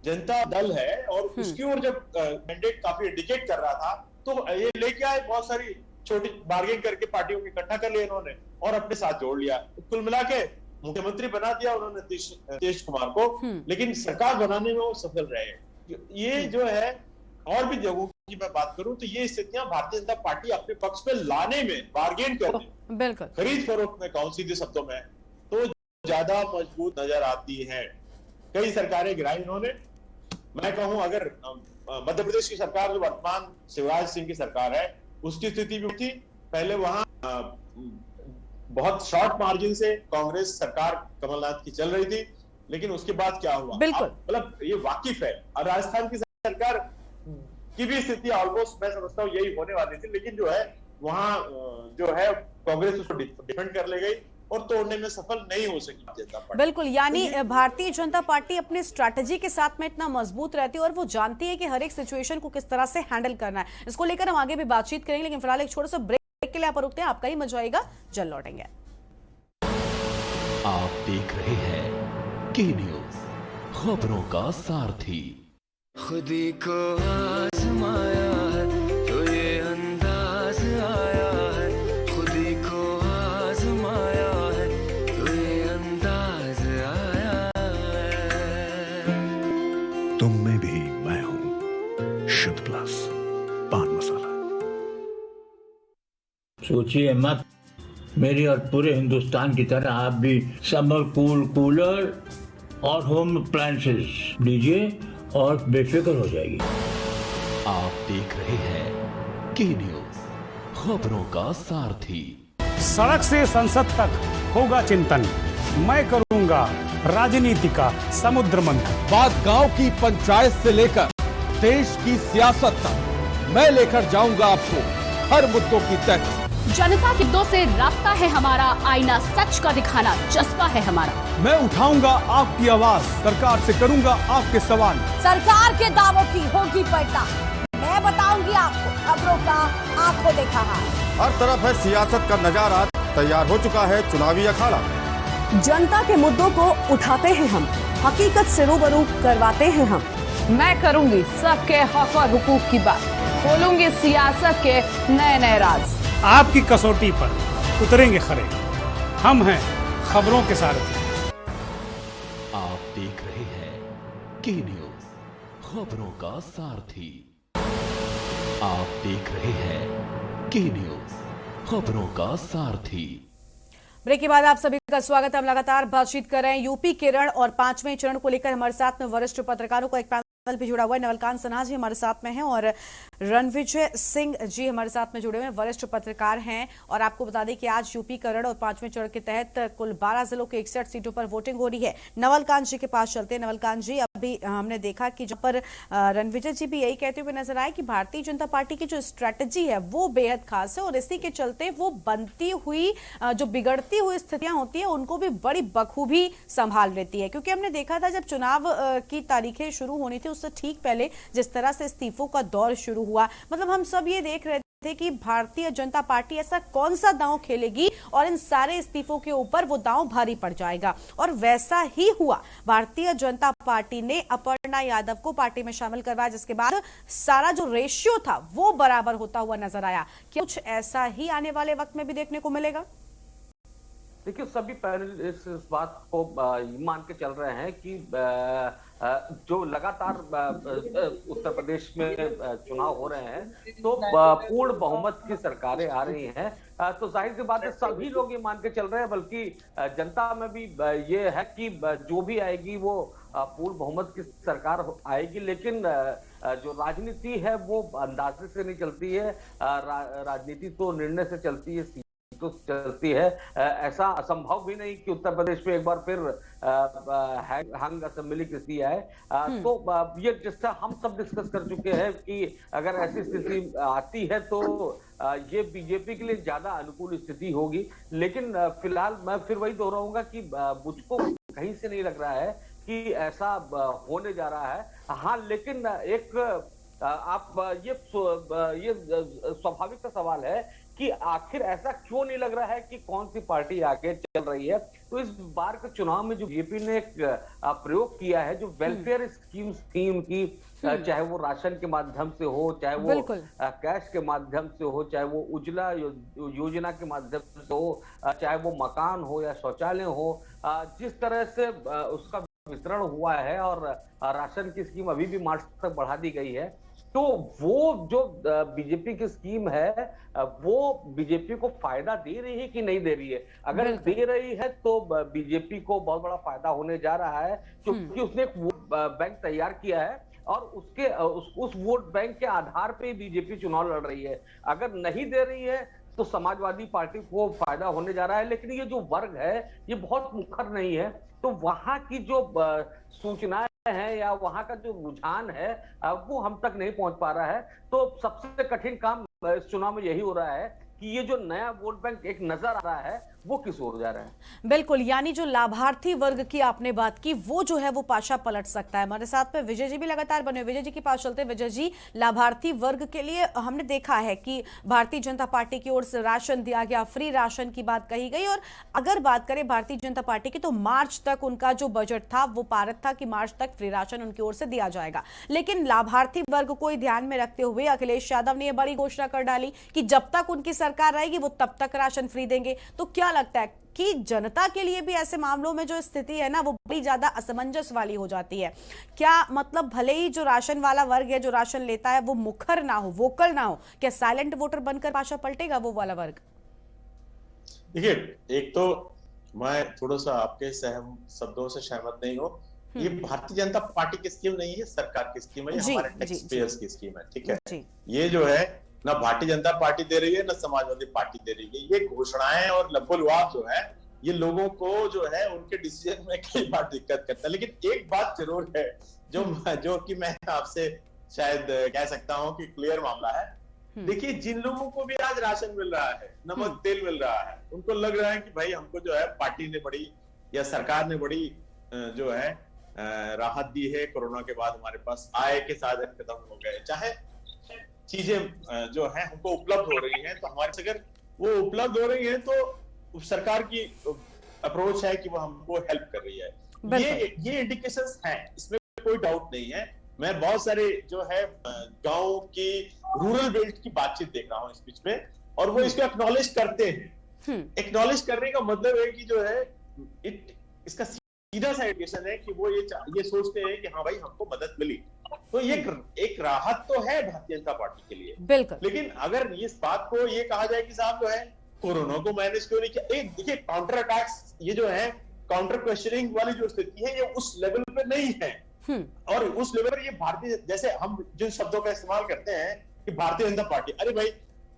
जनता दल है और उसकी ओर जब मैंडेट काफी इंडिकेट कर रहा था, तो ये लेके आए बहुत सारी छोटी बार्गेन करके पार्टियों को इकट्ठा कर लिया इन्होंने और अपने साथ जोड़ लिया। तो कुल मिला के मुख्यमंत्री बना दिया उन्होंने नीतीश कुमार को, लेकिन सरकार बनाने में वो सफल रहे। ये जो है, और भी जगहों की मैं बात करूं तो ये स्थितियां भारतीय जनता पार्टी अपने पक्ष में लाने में, बार्गेन करने, बिल्कुल खरीद फरोख्त में कहूं सीधे शब्दों में, तो ज्यादा मजबूत नजर आती है। कई सरकारें गिराई इन्होंने। मैं कहूं अगर मध्य प्रदेश की सरकार जो वर्तमान शिवराज सिंह की सरकार है उसकी स्थिति भी थी, पहले वहां बहुत शॉर्ट मार्जिन से कांग्रेस सरकार कमलनाथ की चल रही थी, लेकिन उसके बाद क्या हुआ, मतलब ये वाकिफ है। और राजस्थान की सरकार की भी स्थिति ऑलमोस्ट मैं समझता हूँ यही होने वाली थी, लेकिन जो है वहां जो है कांग्रेस उसको डिफेंड कर ले गई और तोड़ने में सफल नहीं हो सकी जनता पार्टी। बिल्कुल, यानी भारतीय जनता पार्टी अपनी स्ट्रैटेजी के साथ में इतना मजबूत रहती है और वो जानती है कि हर एक सिचुएशन को किस तरह से हैंडल करना है। इसको लेकर हम आगे भी बातचीत करेंगे, लेकिन फिलहाल एक छोटा सा ब्रेक के लिए आप रुकते हैं। आपका ही मजा आएगा, जल्द लौटेंगे। आप देख रहे हैं के न्यूज, खबरों का सारथी। खुदी को आजमाया है तो ये अंदाज आया है, खुदी को आजमाया है तो ये अंदाज आया है। तुम में भी मैं हूं, शुद्ध प्लस पान मसाला। सोचिए मत, मेरी और पूरे हिंदुस्तान की तरह आप भी समर कूलर और होम अप्लायंसेस लीजिए और बेफिक्र हो जाएगी। आप देख रहे हैं के न्यूज, खबरों का सारथी। सड़क से संसद तक होगा चिंतन, मैं करूंगा राजनीति का समुद्र मंथन। बात गांव की पंचायत से लेकर देश की सियासत तक मैं लेकर जाऊंगा आपको हर मुद्दों की तह। जनता के मुद्दों से रास्ता है हमारा, आईना सच का दिखाना जज्बा है हमारा। मैं उठाऊंगा आपकी आवाज, सरकार से करूंगा आपके सवाल। सरकार के दावों की होगी पलटा, मैं बताऊंगी आपको खबरों का आंखों देखा हाल। हर तरफ है सियासत का नजारा, तैयार हो चुका है चुनावी अखाड़ा। जनता के मुद्दों को उठाते हैं हम, हकीकत से रूबरू करवाते हैं हम। मैं करूंगी सबके हक और हुकूक की बात, खोलूंगी सियासत के नए नए राज। आपकी कसौटी पर उतरेंगे खरे, हम हैं खबरों के सारथी। आप देख रहे हैं के न्यूज, खबरों का सारथी। आप देख रहे हैं के न्यूज, खबरों का सारथी। ब्रेक के बाद आप सभी का स्वागत है। हम लगातार बातचीत कर रहे हैं यूपी के रण और 5वें चरण को लेकर। हमारे साथ में वरिष्ठ पत्रकारों का एक पैनल भी जुड़ा हुआ है। नवलकांत सिन्हा जी हमारे साथ में हैं और रणविजय सिंह जी हमारे साथ में जुड़े हुए हैं, वरिष्ठ पत्रकार हैं। और आपको बता दें कि आज यूपी का रण और 5वें चरण के तहत कुल 12 जिलों के 61 सीटों पर वोटिंग हो रही है। नवलकांत जी के पास चलते हैं। नवलकांत जी, अभी हमने देखा कि जहां पर रणविजय जी भी यही कहते हुए नजर आए कि भारतीय जनता पार्टी की जो स्ट्रैटेजी है वो बेहद खास है और इसी के चलते वो बनती हुई जो बिगड़ती हुई स्थितियां होती है उनको भी बड़ी बखूबी संभाल लेती है। क्योंकि हमने देखा था जब चुनाव की तारीखें शुरू होनी थी उससे ठीक पहले जिस तरह से इस्तीफों का दौर शुरू हुआ, मतलब हम सब ये देख रहे थे कि भारतीय जनता पार्टी ऐसा कौन सा दांव खेलेगी और इन सारे इस्तीफों के ऊपर वो दांव भारी पड़ जाएगा। और वैसा ही हुआ। भारतीय जनता पार्टी ने अपर्णा यादव को पार्टी में शामिल करवाया, जिसके बाद सारा जो रेशियो था वो बराबर होता हुआ नजर आया। क्या कुछ ऐसा ही आने वाले वक्त में भी देखने को मिलेगा? देखिए, सभी पैनल इस बात को मान के चल रहे हैं कि जो लगातार उत्तर प्रदेश में चुनाव हो रहे हैं तो पूर्ण बहुमत की सरकारें आ रही हैं, तो जाहिर सी बात है सभी लोग ये मान के चल रहे हैं, बल्कि जनता में भी ये है कि जो भी आएगी वो पूर्ण बहुमत की सरकार आएगी। लेकिन जो राजनीति है वो अंदाजे से नहीं चलती है, राजनीति तो निर्णय से चलती है, तो चलती है। ऐसा असंभव भी नहीं कि उत्तर प्रदेश में एक बार फिर हंग असेंबली की स्थिति आए। तो ये जिसका हम सब डिस्कस कर चुके हैं कि अगर ऐसी स्थिति आती है तो ये बीजेपी के लिए ज्यादा अनुकूल स्थिति होगी। लेकिन फिलहाल मैं फिर वही दोहराऊंगा कि मुझको कहीं से नहीं लग रहा है कि ऐसा होने जा रहा है। हाँ, लेकिन एक आप ये स्वाभाविक सा सवाल है कि आखिर ऐसा क्यों नहीं लग रहा है कि कौन सी पार्टी आगे चल रही है। तो इस बार के चुनाव में जो बीजेपी ने एक प्रयोग किया है, जो वेलफेयर स्कीम थीम की, चाहे वो राशन के माध्यम से हो, चाहे वो कैश के माध्यम से हो, चाहे वो उज्ज्वला योजना के माध्यम से हो, चाहे वो मकान हो या शौचालय हो, जिस तरह से उसका वितरण हुआ है और राशन की स्कीम अभी भी मार्च तक बढ़ा दी गई है, तो वो जो बीजेपी की स्कीम है वो बीजेपी को फायदा दे रही है कि नहीं दे रही है। अगर दे रही है तो बीजेपी को बहुत बड़ा फायदा होने जा रहा है, क्योंकि उसने एक वोट बैंक तैयार किया है और उस वोट बैंक के आधार पे बीजेपी चुनाव लड़ रही है। अगर नहीं दे रही है तो समाजवादी पार्टी को फायदा होने जा रहा है। लेकिन ये जो वर्ग है ये बहुत मुखर नहीं है, तो वहां की जो सूचनाएं है या वहां का जो रुझान है वो हम तक नहीं पहुंच पा रहा है। तो सबसे कठिन काम इस चुनाव में यही हो रहा है कि ये जो नया वोट बैंक एक नजर आ रहा है वो किस ओर जा रहा है। बिल्कुल, यानी जो लाभार्थी वर्ग की आपने बात की वो जो है वो पाशा पलट सकता है। हमारे साथ में विजय जी भी लगातार बने, विजय जी के पास चलते हैं। विजय जी, लाभार्थी वर्ग के लिए हमने देखा है कि भारतीय जनता पार्टी की ओर से राशन दिया गया, फ्री राशन की बात कही गई, और अगर बात करें भारतीय जनता पार्टी की तो मार्च तक उनका जो बजट था वो पारित था कि मार्च तक फ्री राशन उनकी ओर से दिया जाएगा। लेकिन लाभार्थी वर्ग को ध्यान में रखते हुए अखिलेश यादव ने यह बड़ी घोषणा कर डाली कि जब तक उनकी सरकार रहेगी वो तब तक राशन फ्री देंगे। तो क्या लगता है कि जनता के लिए भी ऐसे मामलों में जो स्थिति है ना वो बड़ी ज्यादा असमंजस वाली हो जाती है? क्या मतलब भले ही जो राशन वाला वर्ग है, जो राशन लेता है, वो मुखर ना हो, वोकल ना हो, क्या साइलेंट वोटर बनकर पाशा पलटेगा वो वाला वर्ग? देखिए, एक तो मैं थोड़ा सा आपके शब्दों से सहमत नहीं हूँ। ये भारतीय जनता पार्टी की स्कीम नहीं है, सरकार की स्कीम है, ये हमारे टैक्स पेयर्स की स्कीम है। ठीक है, ये जो है ना भारतीय जनता पार्टी दे रही है ना समाजवादी पार्टी दे रही है। ये घोषणाएं और लब्बोलवाब जो है ये लोगों को जो है उनके डिसीजन में कई बार दिक्कत करता है। लेकिन एक बात जरूर है जो कि मैं आपसे शायद कह सकता हूं कि क्लियर मामला है। देखिए, जिन लोगों को भी आज राशन मिल रहा है, नमक तेल मिल रहा है, उनको लग रहा है कि भाई हमको जो है पार्टी ने बड़ी या सरकार ने बड़ी जो है राहत दी है। कोरोना के बाद हमारे पास आय के साधन खत्म हो गए, चाहे चीजें जो है हमको उपलब्ध हो रही हैं, तो हमारे से अगर वो उपलब्ध हो रही हैं तो सरकार की अप्रोच है कि वो हमको हेल्प कर रही है। ये इंडिकेशंस हैं, इसमें कोई डाउट नहीं है। मैं बहुत सारे जो है गांव की रूरल बेल्ट की बातचीत देख रहा हूँ इस बीच में, और वो इसको एक्नॉलेज करते हैं। एक्नॉलेज करने का मतलब है कि जो है इसका सीधा सा इंडिकेशन है कि वो ये सोचते हैं कि हाँ भाई हमको मदद मिली। तो ये एक राहत तो है भारतीय जनता पार्टी के लिए, बिल्कुल। लेकिन अगर इस बात को ये कहा जाए कि साहब जो है कोरोना को मैनेज क्यों नहीं किया, देखिए काउंटर अटैक्स, ये जो है काउंटर क्वेश्चनिंग वाली जो स्थिति है ये उस लेवल पे नहीं है। और उस लेवल पर ये भारतीय, जैसे हम जिन शब्दों का इस्तेमाल करते हैं कि भारतीय जनता पार्टी, अरे भाई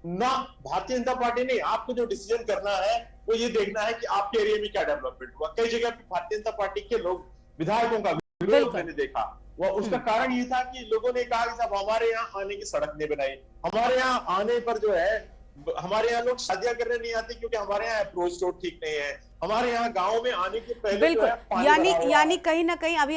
ना, भारतीय जनता पार्टी नहीं, आपको जो डिसीजन करना है वो ये देखना है कि आपके एरिया में क्या डेवलपमेंट हुआ। कई जगह पे भारतीय जनता पार्टी के लोग, विधायकों का विरोध मैंने देखा, वो उसका कारण ये था कि लोगों ने कहा कि साहब हमारे यहाँ आने की सड़क नहीं बनाई, हमारे यहाँ आने पर जो है हमारे यहाँ लोग शादियां करने नहीं आते क्योंकि हमारे यहाँ अप्रोच रोड ठीक नहीं है, हमारे यहाँ गांव में आने के पहले बिल्कुल, यानी कहीं ना कहीं अभी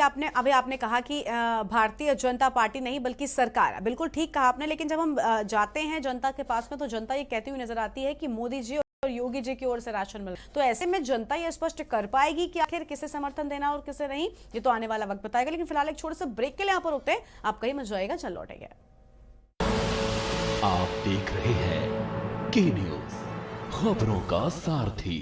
आपने कहा कि भारतीय जनता पार्टी नहीं बल्कि सरकार, बिल्कुल ठीक कहा आपने। लेकिन जब हम जाते हैं जनता के पास में तो जनता ये कहती हुई नजर आती है कि मोदी जी और योगी जी की ओर से राशन मिल, तो ऐसे में जनता ये स्पष्ट कर पाएगी कि आखिर किसे समर्थन देना और किसे नहीं, ये तो आने वाला वक्त बताएगा। लेकिन फिलहाल एक छोटे से ब्रेक के लिए यहाँ पर रुकते हैं, आप कहीं मत जाइएगा, चल लौटेंगे। आप देख रहे हैं के न्यूज़, खबरों का सारथी।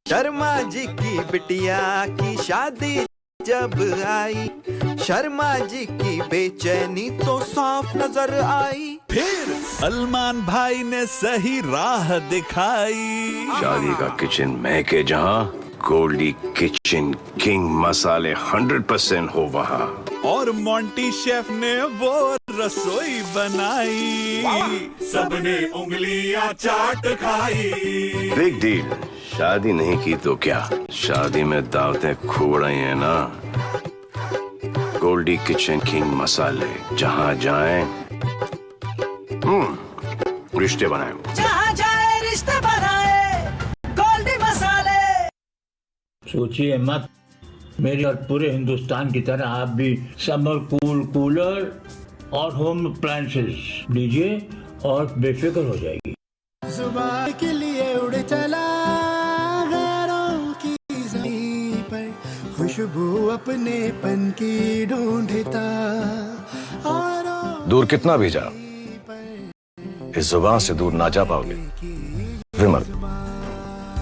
शर्मा जी की बिटिया की शादी जब आई, शर्मा जी की बेचैनी तो साफ नजर आई। फिर सलमान भाई ने सही राह दिखाई। शादी का किचन महके जहाँ, गोल्डी किचन किंग मसाले 100% हो वहाँ। और मोंटी शेफ ने वो रसोई बनाई, सबने उंगलियां चाट खाई। Big deal. शादी नहीं की तो क्या, शादी में दावतें खूब रही हैं ना। गोल्डी किचन किंग मसाले, जहाँ जाएं रिश्ते बनाए, जहाँ जाए रिश्ते बनाए, गोल्डी मसाले। सोचिए मत, मेरी और पूरे हिंदुस्तान की तरह आप भी समर कूल कूलर और होम अप्लायंसेस लीजिए और बेफिक्र हो जाएगी। जुबान के लिए उड़ चला गैरों की ज़मीं पर, खुशबू अपने पन की ढूंढता। दूर कितना भी जाओ, इस जुबान से दूर ना जा पाओगे। विमल,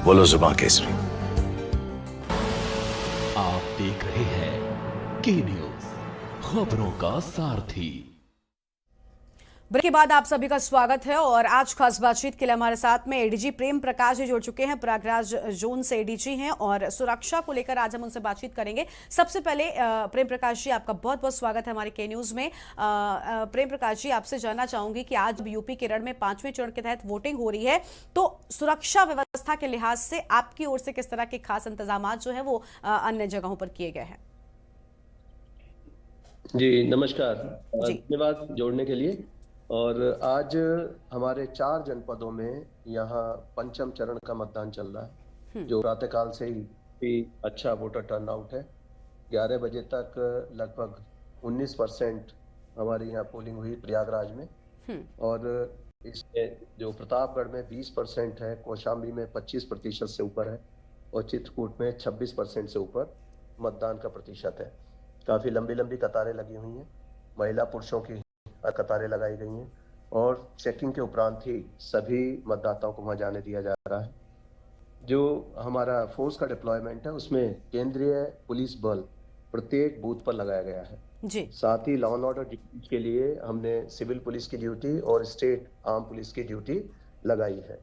बोलो जुबान केसरी। आप देख रहे हैं के न्यूज, खबरों का सारथी। ब्रेक के बाद आप सभी का स्वागत है और आज खास बातचीत के लिए हमारे साथ में एडीजी प्रेम प्रकाश जी जुड़ चुके हैं। प्रयागराज जोन से एडीजी हैं और सुरक्षा को लेकर आज हम उनसे बातचीत करेंगे। सबसे पहले प्रेम प्रकाश जी, आपका बहुत बहुत स्वागत है हमारे के न्यूज में। प्रेम प्रकाश जी, आपसे जानना चाहूंगी कि आज यूपी केरल में 5वें चरण के तहत वोटिंग हो रही है, तो सुरक्षा व्यवस्था के लिहाज से आपकी ओर से किस तरह के खास इंतजाम जो है वो अन्य जगहों पर किए गए हैं? जी नमस्कार, धन्यवाद जोड़ने के लिए। और आज हमारे 4 जनपदों में यहाँ पंचम चरण का मतदान चल रहा है, जो प्रातःकाल से ही अच्छा वोटर टर्नआउट है। 11 बजे तक लगभग 19% हमारी यहाँ पोलिंग हुई प्रयागराज में, और इसमें जो प्रतापगढ़ में 20% है, कौशाम्बी में 25% से ऊपर है, और चित्रकूट में 26% से ऊपर मतदान का प्रतिशत है। काफ़ी लंबी लंबी कतारें लगी हुई हैं, महिला पुरुषों की कतारें लगाई गई हैं, और चेकिंग के उपरांत ही सभी मतदाताओं को वहां जाने दिया जा रहा है। जो हमारा फोर्स का डिप्लॉयमेंट है, उसमें केंद्रीय पुलिस बल प्रत्येक बूथ पर लगाया गया है जी। साथ ही लॉ एंड ऑर्डर ड्यूटी के लिए हमने सिविल पुलिस की ड्यूटी और स्टेट आर्म पुलिस की ड्यूटी लगाई है।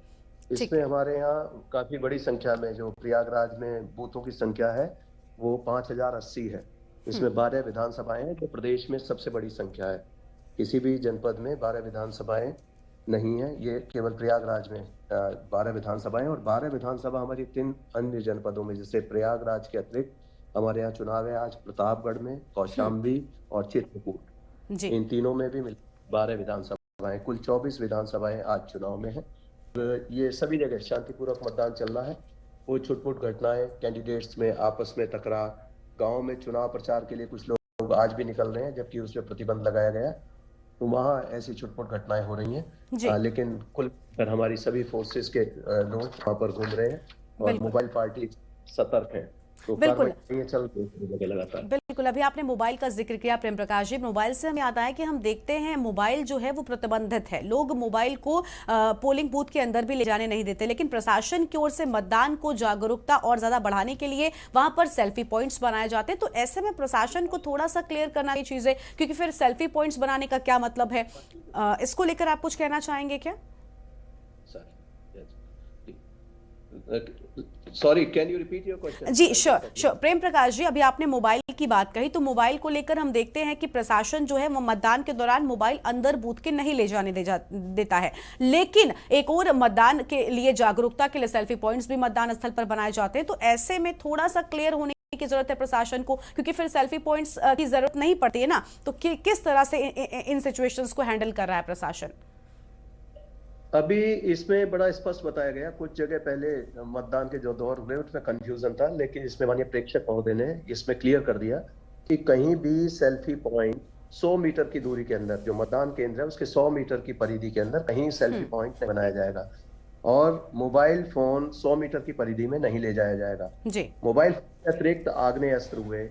इसमें हमारे यहाँ काफी बड़ी संख्या में, जो प्रयागराज में बूथों की संख्या है वो 5080 है। इसमें 12 विधानसभाएं हैं, जो प्रदेश में सबसे बड़ी संख्या है। किसी भी जनपद में 12 विधानसभाएं नहीं है, ये केवल प्रयागराज में 12 विधानसभाएं, और 12 विधानसभा हमारी 3 अन्य जनपदों में, जैसे प्रयागराज के अतिरिक्त हमारे यहाँ चुनाव है आज प्रतापगढ़ में, कौशाम्बी और चित्रकूट। इन तीनों में भी 12 विधानसभाएं, कुल 24 विधानसभाएं आज चुनाव में है। ये सभी जगह शांतिपूर्वक मतदान चल रहा है। कोई छुटपुट घटनाएं, कैंडिडेट्स में आपस में तकरार, गाँव में चुनाव प्रचार के लिए कुछ लोग आज भी निकल रहे हैं जबकि उस पर प्रतिबंध लगाया गया, तो वहाँ ऐसी छुटपुट घटनाएं हो रही हैं। लेकिन कुल पर हमारी सभी फोर्सेस के लोग वहाँ पर घूम रहे हैं और मोबाइल पार्टी सतर्क है, तो बिल्कुल चल रही लगातार। बिल्कुल, अभी आपने मोबाइल का जिक्र किया प्रेम प्रकाश जी। मोबाइल से हमें याद आया कि हम देखते हैं मोबाइल जो है वो प्रतिबंधित है, लोग मोबाइल को पोलिंग बूथ के अंदर भी ले जाने नहीं देते, लेकिन प्रशासन की ओर से मतदान को जागरूकता और ज्यादा बढ़ाने के लिए वहां पर सेल्फी पॉइंट्स बनाए जाते हैं। तो ऐसे में प्रशासन को थोड़ा सा क्लियर करना ये चीजें, क्योंकि फिर सेल्फी पॉइंट्स बनाने का क्या मतलब है, इसको लेकर आप कुछ कहना चाहेंगे क्या? Sorry, can you repeat your question? जी श्योर। प्रेम प्रकाश जी, अभी आपने मोबाइल की बात कही, तो मोबाइल को लेकर हम देखते हैं कि प्रशासन जो है वो मतदान के दौरान मोबाइल अंदर बूथ के नहीं ले जाने देता है, लेकिन एक और मतदान के लिए जागरूकता के लिए सेल्फी पॉइंट्स भी मतदान स्थल पर बनाए जाते हैं। तो ऐसे में थोड़ा सा क्लियर होने की जरूरत है प्रशासन को, क्योंकि फिर सेल्फी पॉइंट्स की जरूरत नहीं पड़ती है ना। तो किस तरह से इन सिचुएशंस को हैंडल कर रहा है प्रशासन? अभी इसमें बड़ा स्पष्ट बताया गया। कुछ जगह पहले मतदान के जो दौर हुए उसमें कंफ्यूजन था, लेकिन इसमें माननीय प्रेक्षक महोदय ने इसमें क्लियर कर दिया कि कहीं भी सेल्फी पॉइंट 100 मीटर की दूरी के अंदर, जो मतदान केंद्र है उसके 100 मीटर की परिधि के अंदर कहीं सेल्फी पॉइंट नहीं बनाया जाएगा, और मोबाइल फोन 100 मीटर की परिधि में नहीं ले जाया जाएगा। मोबाइल फोन अतिरिक्त आग्नेय अस्त्र हुए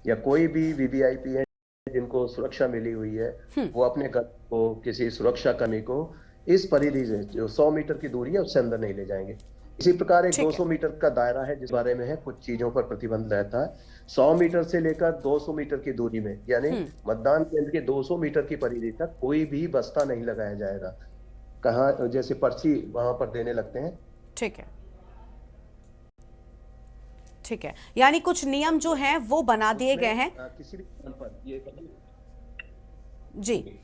या कोई भी वीवीआईपी है जिनको सुरक्षा मिली हुई है, वो अपने घर को, किसी सुरक्षा कर्मी को इस परिधि से जो 100 मीटर की दूरी है उससे अंदर नहीं ले जाएंगे। इसी प्रकार एक 200 मीटर का दायरा है जिस बारे में है कुछ चीजों पर प्रतिबंध रहता है। 100 मीटर से लेकर 200 मीटर की दूरी में, यानी मतदान केंद्र के 200 मीटर की परिधि तक कोई भी बस्ता नहीं लगाया जाएगा। कहाँ जैसे पर्ची वहां पर देने लगते हैं। ठीक है, ठीक है, यानी कुछ नियम जो हैं वो बना दिए गए हैं किसी भी स्थान पर ये। जी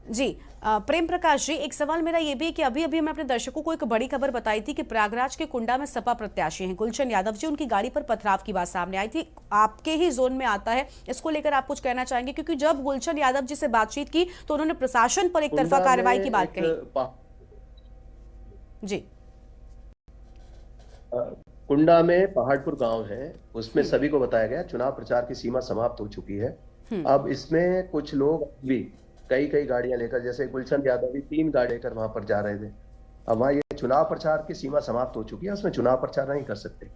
जी प्रेम प्रकाश जी, एक सवाल मेरा ये भी है कि अभी अभी मैं अपने दर्शकों को एक बड़ी खबर बताई थी कि प्रयागराज के कुंडा में सपा प्रत्याशी हैं गुलशन यादव जी, उनकी गाड़ी पर पथराव की बात सामने आई थी। आपके ही जोन में आता है, इसको लेकर आप कुछ कहना चाहेंगे? क्योंकि जब गुलशन यादव जी से बातचीत की तो उन्होंने प्रशासन पर एक तरफा कार्रवाई की बात कही। जी, कुंडा में पहाड़पुर गांव है, उसमें सभी को बताया गया चुनाव प्रचार की सीमा समाप्त हो चुकी है। अब इसमें कुछ लोग भी कई गाड़ियां लेकर, जैसे गुलशन यादव भी 3 गाड़ी लेकर वहां पर जा रहे थे। अब वहां ये चुनाव प्रचार की सीमा समाप्त हो चुकी है, उसमें चुनाव प्रचार नहीं कर सकते।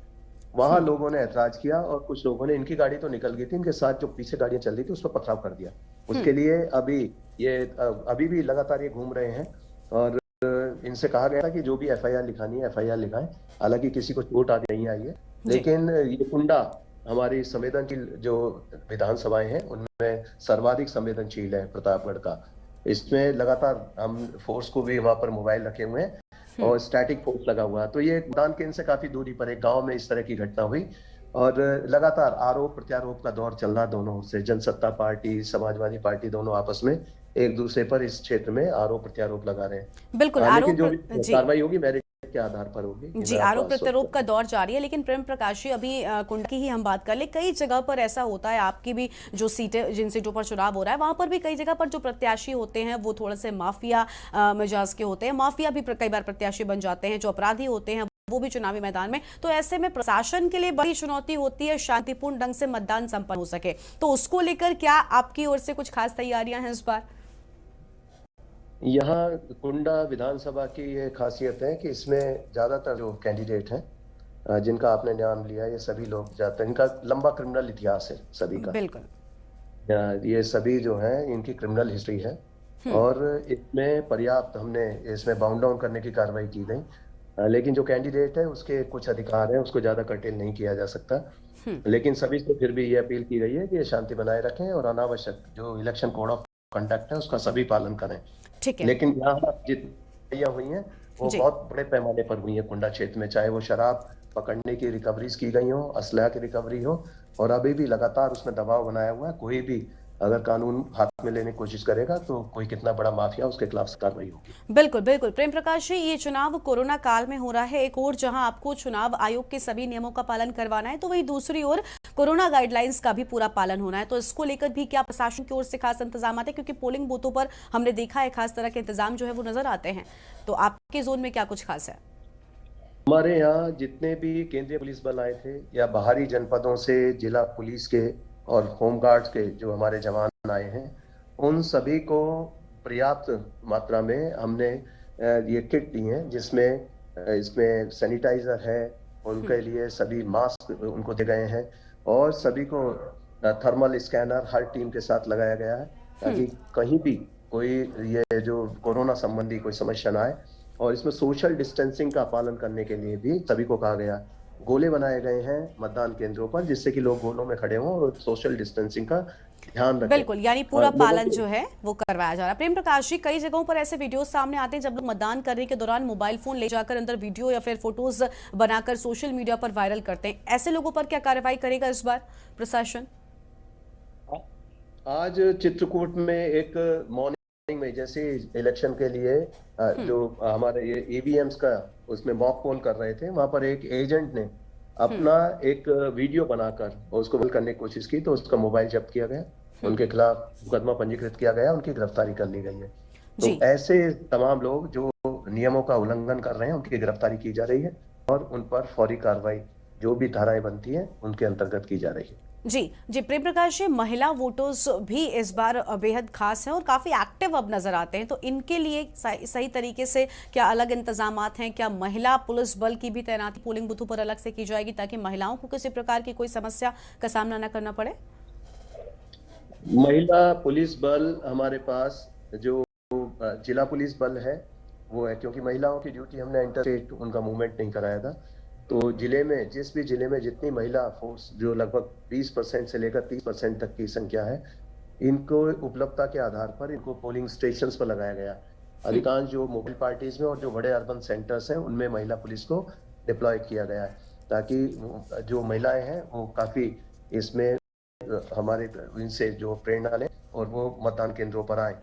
वहां लोगों ने ऐतराज किया और कुछ लोगों ने, इनकी गाड़ी तो निकल गई थी, इनके साथ जो पीछे गाड़ियां चल रही थी उस पर पथराव कर दिया। उसके लिए अभी भी लगातार ये घूम रहे हैं और इनसे कहा गया था कि जो भी FIR लिखानी है FIR लिखाएं। हालांकि किसी को चोट आदि नहीं आई है, लेकिन ये कुंडा हमारी संवेदनशील जो विधानसभाएं हैं उनमें सर्वाधिक संवेदनशील है प्रतापगढ़ का। इसमें लगातार हम फोर्स को भी वहां पर मोबाइल रखे हुए हैं और स्टैटिक फोर्स लगा हुआ है। तो ये मतदान केंद्र से काफी दूरी पर एक गांव में इस तरह की घटना हुई और लगातार आरोप प्रत्यारोप का दौर चल रहा दोनों ओर से। जनसत्ता पार्टी, समाजवादी पार्टी दोनों आपस में एक दूसरे पर इस क्षेत्र में आरोप प्रत्यारोप लगा रहे हैं। बिल्कुल, आरोप जो कार्रवाई होगी मेरिट के आधार पर होगी। जी, आरोप प्रत्यारोप का दौर जारी है। लेकिन प्रेम प्रकाश जी, अभी कुंडा की ही हम बात कर ले, कई जगह पर ऐसा होता है, आपकी भी जो सीटें, जिन सीटों पर चुनाव हो रहा है वहां पर भी कई जगह पर जो प्रत्याशी होते हैं वो थोड़े से माफिया मिजाज के होते हैं। माफिया भी कई बार प्रत्याशी बन जाते हैं, जो अपराधी होते हैं वो भी चुनावी मैदान में। तो ऐसे में प्रशासन के लिए बड़ी चुनौती होती है शांतिपूर्ण ढंग से मतदान संपन्न हो सके, तो उसको लेकर क्या आपकी ओर से कुछ खास तैयारियां हैं इस बार? यहाँ कुंडा विधानसभा की ये खासियत है कि इसमें ज्यादातर जो कैंडिडेट हैं जिनका आपने नाम लिया, ये सभी लोग जाते हैं, इनका लंबा क्रिमिनल इतिहास है सभी का। बिल्कुल, ये सभी जो हैं इनकी क्रिमिनल हिस्ट्री है और इसमें पर्याप्त हमने इसमें बाउंड डाउन करने की कार्रवाई की गई। लेकिन जो कैंडिडेट है उसके कुछ अधिकार हैं, उसको ज्यादा कर्टेल नहीं किया जा सकता। लेकिन सभी से फिर भी ये अपील की गई है कि ये शांति बनाए रखें और अनावश्यक जो इलेक्शन कोड ऑफ कंडक्ट है उसका सभी पालन करें। ठीक है, लेकिन यहाँ जितनी हुई हैं वो बहुत बड़े पैमाने पर हुई है कुंडा क्षेत्र में, चाहे वो शराब पकड़ने की रिकवरीज की गई हो, असलहा की रिकवरी हो, और अभी भी लगातार उसमें दबाव बनाया हुआ है। कोई भी अगर कानून हाथ में लेने की कोशिश करेगा तो कोई कितना बड़ा माफिया उसके खिलाफ कार्रवाई होगी। बिल्कुल बिल्कुल। प्रेम प्रकाश जी, ये चुनाव कोरोना काल में हो रहा है, एक और जहां आपको चुनाव आयोग के सभी नियमों का पालन करवाना है, तो वही दूसरी ओर कोरोना गाइडलाइंस का भी पूरा पालन होना है। तो इसको लेकर भी क्या प्रशासन की ओर से खास इंतजाम आते हैं? क्योंकि पोलिंग बूथों पर हमने देखा है खास तरह के इंतजाम जो है वो नजर आते हैं, तो आपके जोन में क्या कुछ खास है? हमारे यहाँ जितने भी केंद्रीय पुलिस बल आए थे या बाहरी जनपदों से जिला पुलिस के और होमगार्ड के जो हमारे जवान आए हैं, उन सभी को पर्याप्त मात्रा में हमने ये किट दी हैं, जिसमें इसमें सैनिटाइजर है, उनके लिए सभी मास्क उनको दे गए हैं और सभी को थर्मल स्कैनर हर टीम के साथ लगाया गया है ताकि कहीं भी कोई ये जो कोरोना संबंधी कोई समस्या ना आए। और इसमें सोशल डिस्टेंसिंग का पालन करने के लिए भी सभी को कहा गया। गोले बनाए गए हैं मतदान केंद्रों पर जिससे कि लोग गोलों में खड़े हों और सोशल डिस्टेंसिंग का ध्यान रखें। बिल्कुल, यानी पूरा पालन जो है वो करवाया जा रहा है। प्रेम प्रकाश जी, कई जगहों पर ऐसे वीडियो सामने आते हैं जब लोग मतदान करने के दौरान मोबाइल फोन ले जाकर अंदर वीडियो या फिर फोटोज बनाकर सोशल मीडिया पर वायरल करते हैं, ऐसे लोगों पर क्या कार्रवाई करेगा इस बार प्रशासन? आज चित्रकूट में एक मॉर्निंग में जैसे इलेक्शन के लिए जो हमारे ये ईवीएम्स का उसमें मॉक पोल कर रहे थे, वहां पर एक एजेंट ने अपना एक वीडियो बनाकर उसको बंद करने की कोशिश की तो उसका मोबाइल जब्त किया गया, उनके खिलाफ मुकदमा पंजीकृत किया गया, उनकी गिरफ्तारी कर ली गई है। तो ऐसे तमाम लोग जो नियमों का उल्लंघन कर रहे हैं उनकी गिरफ्तारी की जा रही है और उन पर फौरी कार्रवाई जो भी धाराएं बनती है उनके अंतर्गत की जा रही है। जी जी, प्रेम प्रकाश जी, महिला वोटर्स भी इस बार बेहद खास हैं और काफी एक्टिव अब नजर आते हैं, तो इनके लिए सही तरीके से क्या अलग इंतजामात हैं? क्या महिला पुलिस बल की भी तैनाती पोलिंग बूथों पर अलग से की जाएगी ताकि महिलाओं को किसी प्रकार की कोई समस्या का सामना न करना पड़े? महिला पुलिस बल हमारे पास जो जिला पुलिस बल है वो है, क्योंकि महिलाओं की ड्यूटी हमने इंटर स्टेट उनका मूवमेंट नहीं कराया था। तो जिले में, जिस भी जिले में जितनी महिला फोर्स, जो लगभग 20% से लेकर 30% तक की संख्या है, इनको उपलब्धता के आधार पर इनको पोलिंग स्टेशंस पर लगाया गया। अधिकांश जो मोबाइल पार्टीज में और जो बड़े अर्बन सेंटर्स हैं उनमें महिला पुलिस को डिप्लॉय किया गया है, ताकि जो महिलाएं हैं वो काफी इसमें हमारे इनसे जो प्रेरणा लें और वो मतदान केंद्रों पर आए।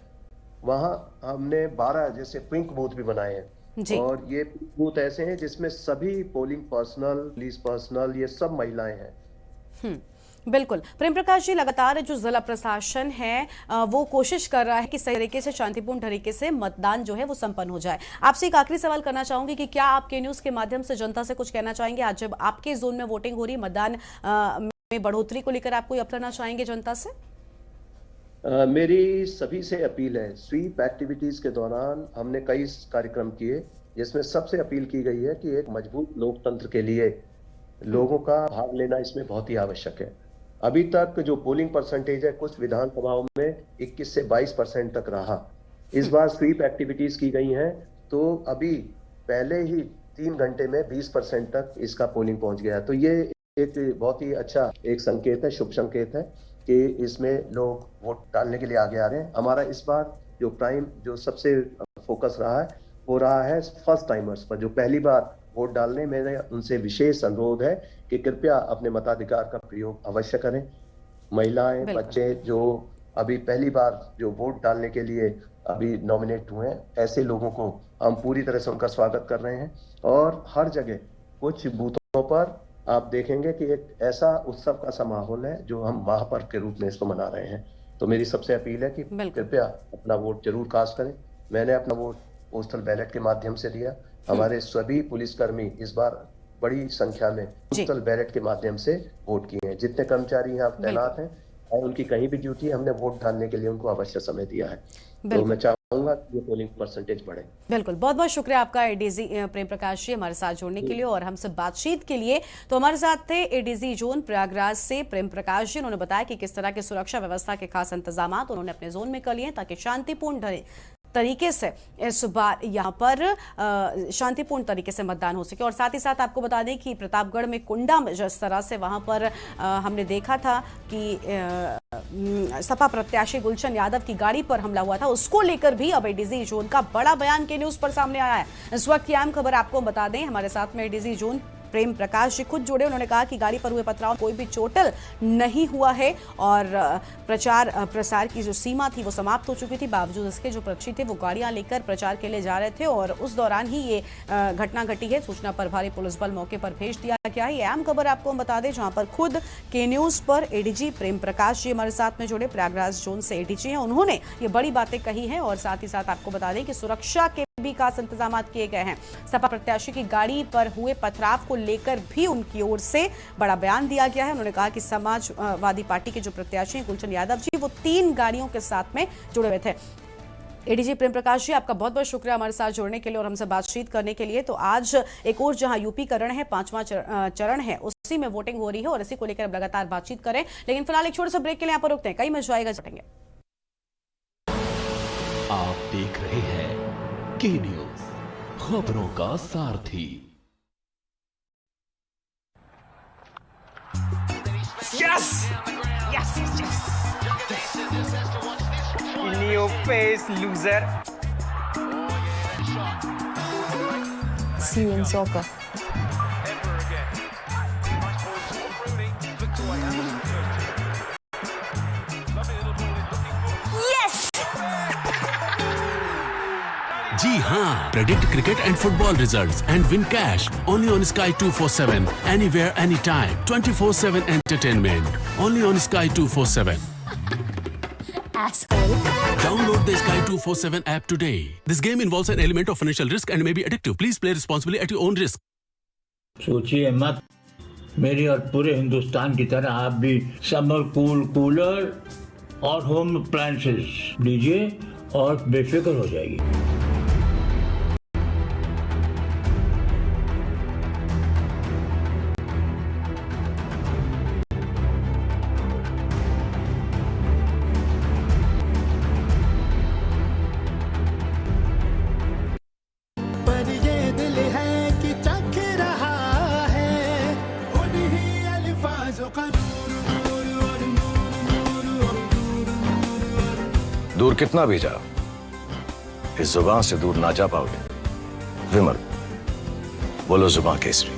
वहाँ हमने 12 जैसे पिंक बूथ भी बनाए हैं, और ये बूथ ऐसे हैं जिसमें सभी पोलिंग पर्सनल, पुलिस पर्सनल, ये सब महिलाएं हैं। बिल्कुल। प्रेम प्रकाश जी, लगातार जो जिला प्रशासन है वो कोशिश कर रहा है कि सही तरीके से, शांतिपूर्ण तरीके से मतदान जो है वो संपन्न हो जाए। आपसे एक आखिरी सवाल करना चाहूंगी कि क्या आप के न्यूज के माध्यम से जनता से कुछ कहना चाहेंगे? आज जब आपके जोन में वोटिंग हो रही, मतदान में बढ़ोतरी को लेकर आप कोई अपनाना चाहेंगे जनता से? मेरी सभी से अपील है। स्वीप एक्टिविटीज के दौरान हमने कई कार्यक्रम किए, जिसमें सबसे अपील की गई है कि एक मजबूत लोकतंत्र के लिए लोगों का भाग लेना इसमें बहुत ही आवश्यक है। अभी तक जो पोलिंग परसेंटेज है कुछ विधानसभाओं में 21 से 22% तक रहा। इस बार स्वीप एक्टिविटीज की गई हैं, तो अभी पहले ही 3 घंटे में 20% तक इसका पोलिंग पहुंच गया। तो ये एक बहुत ही अच्छा एक संकेत है, शुभ संकेत है कि इसमें लोग वोट डालने के लिए आगे आ रहे हैं। हमारा इस बार जो सबसे फोकस रहा है वो रहा है फर्स्ट टाइमर्स पर, जो पहली बार वोट डालने में। मेरा उनसे विशेष अनुरोध है कि कृपया अपने मताधिकार का प्रयोग अवश्य करें। महिलाएं, बच्चे जो अभी पहली बार जो वोट डालने के लिए अभी नॉमिनेट हुए हैं, ऐसे लोगों को हम पूरी तरह से उनका स्वागत कर रहे हैं। और हर जगह कुछ बूथों पर आप देखेंगे कि एक ऐसा उत्सव का सा माहौल है जो हम महापर्व के रूप में इसको मना रहे हैं। तो मेरी सबसे अपील है कि कृपया अपना वोट जरूर कास्ट करें। मैंने अपना वोट पोस्टल बैलेट के माध्यम से दिया। हमारे सभी पुलिसकर्मी इस बार बड़ी संख्या में पोस्टल बैलेट के माध्यम से वोट किए हैं। जितने कर्मचारी यहाँ तैनात हैं और उनकी कहीं भी ड्यूटी, हमने वोट डालने के लिए उनको अवश्य समय दिया है। तो मैं चाहूंगा कि ये पोलिंग परसेंटेज बढ़े। बिल्कुल, बहुत बहुत शुक्रिया आपका एडीजी प्रेम प्रकाश जी हमारे साथ जुड़ने के लिए और हमसे बातचीत के लिए। तो हमारे साथ थे एडीजी जोन प्रयागराज से प्रेम प्रकाश जी। उन्होंने बताया कि किस तरह के सुरक्षा व्यवस्था के खास इंतजाम उन्होंने अपने जोन में कर लिए ताकि शांतिपूर्ण तरीके से इस बार यहाँ पर शांतिपूर्ण तरीके से मतदान हो सके। और साथ ही साथ आपको बता दें कि प्रतापगढ़ में कुंडा में जिस तरह से वहाँ पर हमने देखा था कि सपा प्रत्याशी गुलशन यादव की गाड़ी पर हमला हुआ था, उसको लेकर भी अब एडीजी जोन का बड़ा बयान के न्यूज पर सामने आया है। इस वक्त की अहम खबर आपको बता दें, हमारे साथ में एडीजी जोन प्रेम प्रकाश जी खुद जुड़े। उन्होंने कहा कि गाड़ी पर हुए पथराव कोई भी चोटिल नहीं हुआ है और प्रचार प्रसार की जो सीमा थी वो समाप्त हो चुकी थी। बावजूद इसके जो पक्षी थे वो गाड़ियां लेकर प्रचार के लिए जा रहे थे और उस दौरान ही ये घटना घटी है। सूचना पर भारी पुलिस बल मौके पर भेज दिया गया है। ये अहम खबर आपको हम बता दें, जहां पर खुद के न्यूज पर एडीजी प्रेम प्रकाश जी हमारे साथ में जुड़े, प्रयागराज जोन से एडीजी हैं। उन्होंने ये बड़ी बातें कही हैं और साथ ही साथ आपको बता दें कि सुरक्षा के भी खास इंतजाम किए गए हैं। सपा प्रत्याशी की गाड़ी पर हुए पथराव को लेकर भी उनकी ओर से बड़ा बयान दिया गया है। उन्होंने कहा कि समाजवादी पार्टी के जो प्रत्याशी हैं गुलशन यादव जी, वो 3 गाड़ियों के साथ में जुड़े हुए थे। एडीजी प्रेम प्रकाश जी, आपका बहुत बहुत शुक्रिया हमारे साथ जुड़ने के लिए और हमसे बातचीत करने के लिए। तो आज एक और जहां यूपी का रण है, 5वां चरण है, उसी में वोटिंग हो रही है और इसी को लेकर लगातार बातचीत करें। लेकिन फिलहाल एक छोटे से ब्रेक के लिए यहाँ पर रुकते हैं, कई मजा आएगा जुटेंगे। आप देख रहे हैं के न्यूज, खबरों का सारथी। Yes! Yes! Yes! In your face, loser. See you in soccer. जी हाँ, predict cricket and football results and win cash only on Sky 247, anywhere, anytime, 24/7 entertainment, only on Sky 247. Asshole. Download the Sky 247 app today. This game involves an element of financial risk and may be addictive. Please play responsibly at your own risk. सोचिए मत, मेरी और पूरे हिंदुस्तान की तरह आप भी summer cooler और होम अप्लायंसेस लीजिए और बेफिक्र हो जाएगी। दूर कितना भी जाओ, इस जुबान से दूर ना जा पाओगे। विमल, बोलो जुबान केसरी।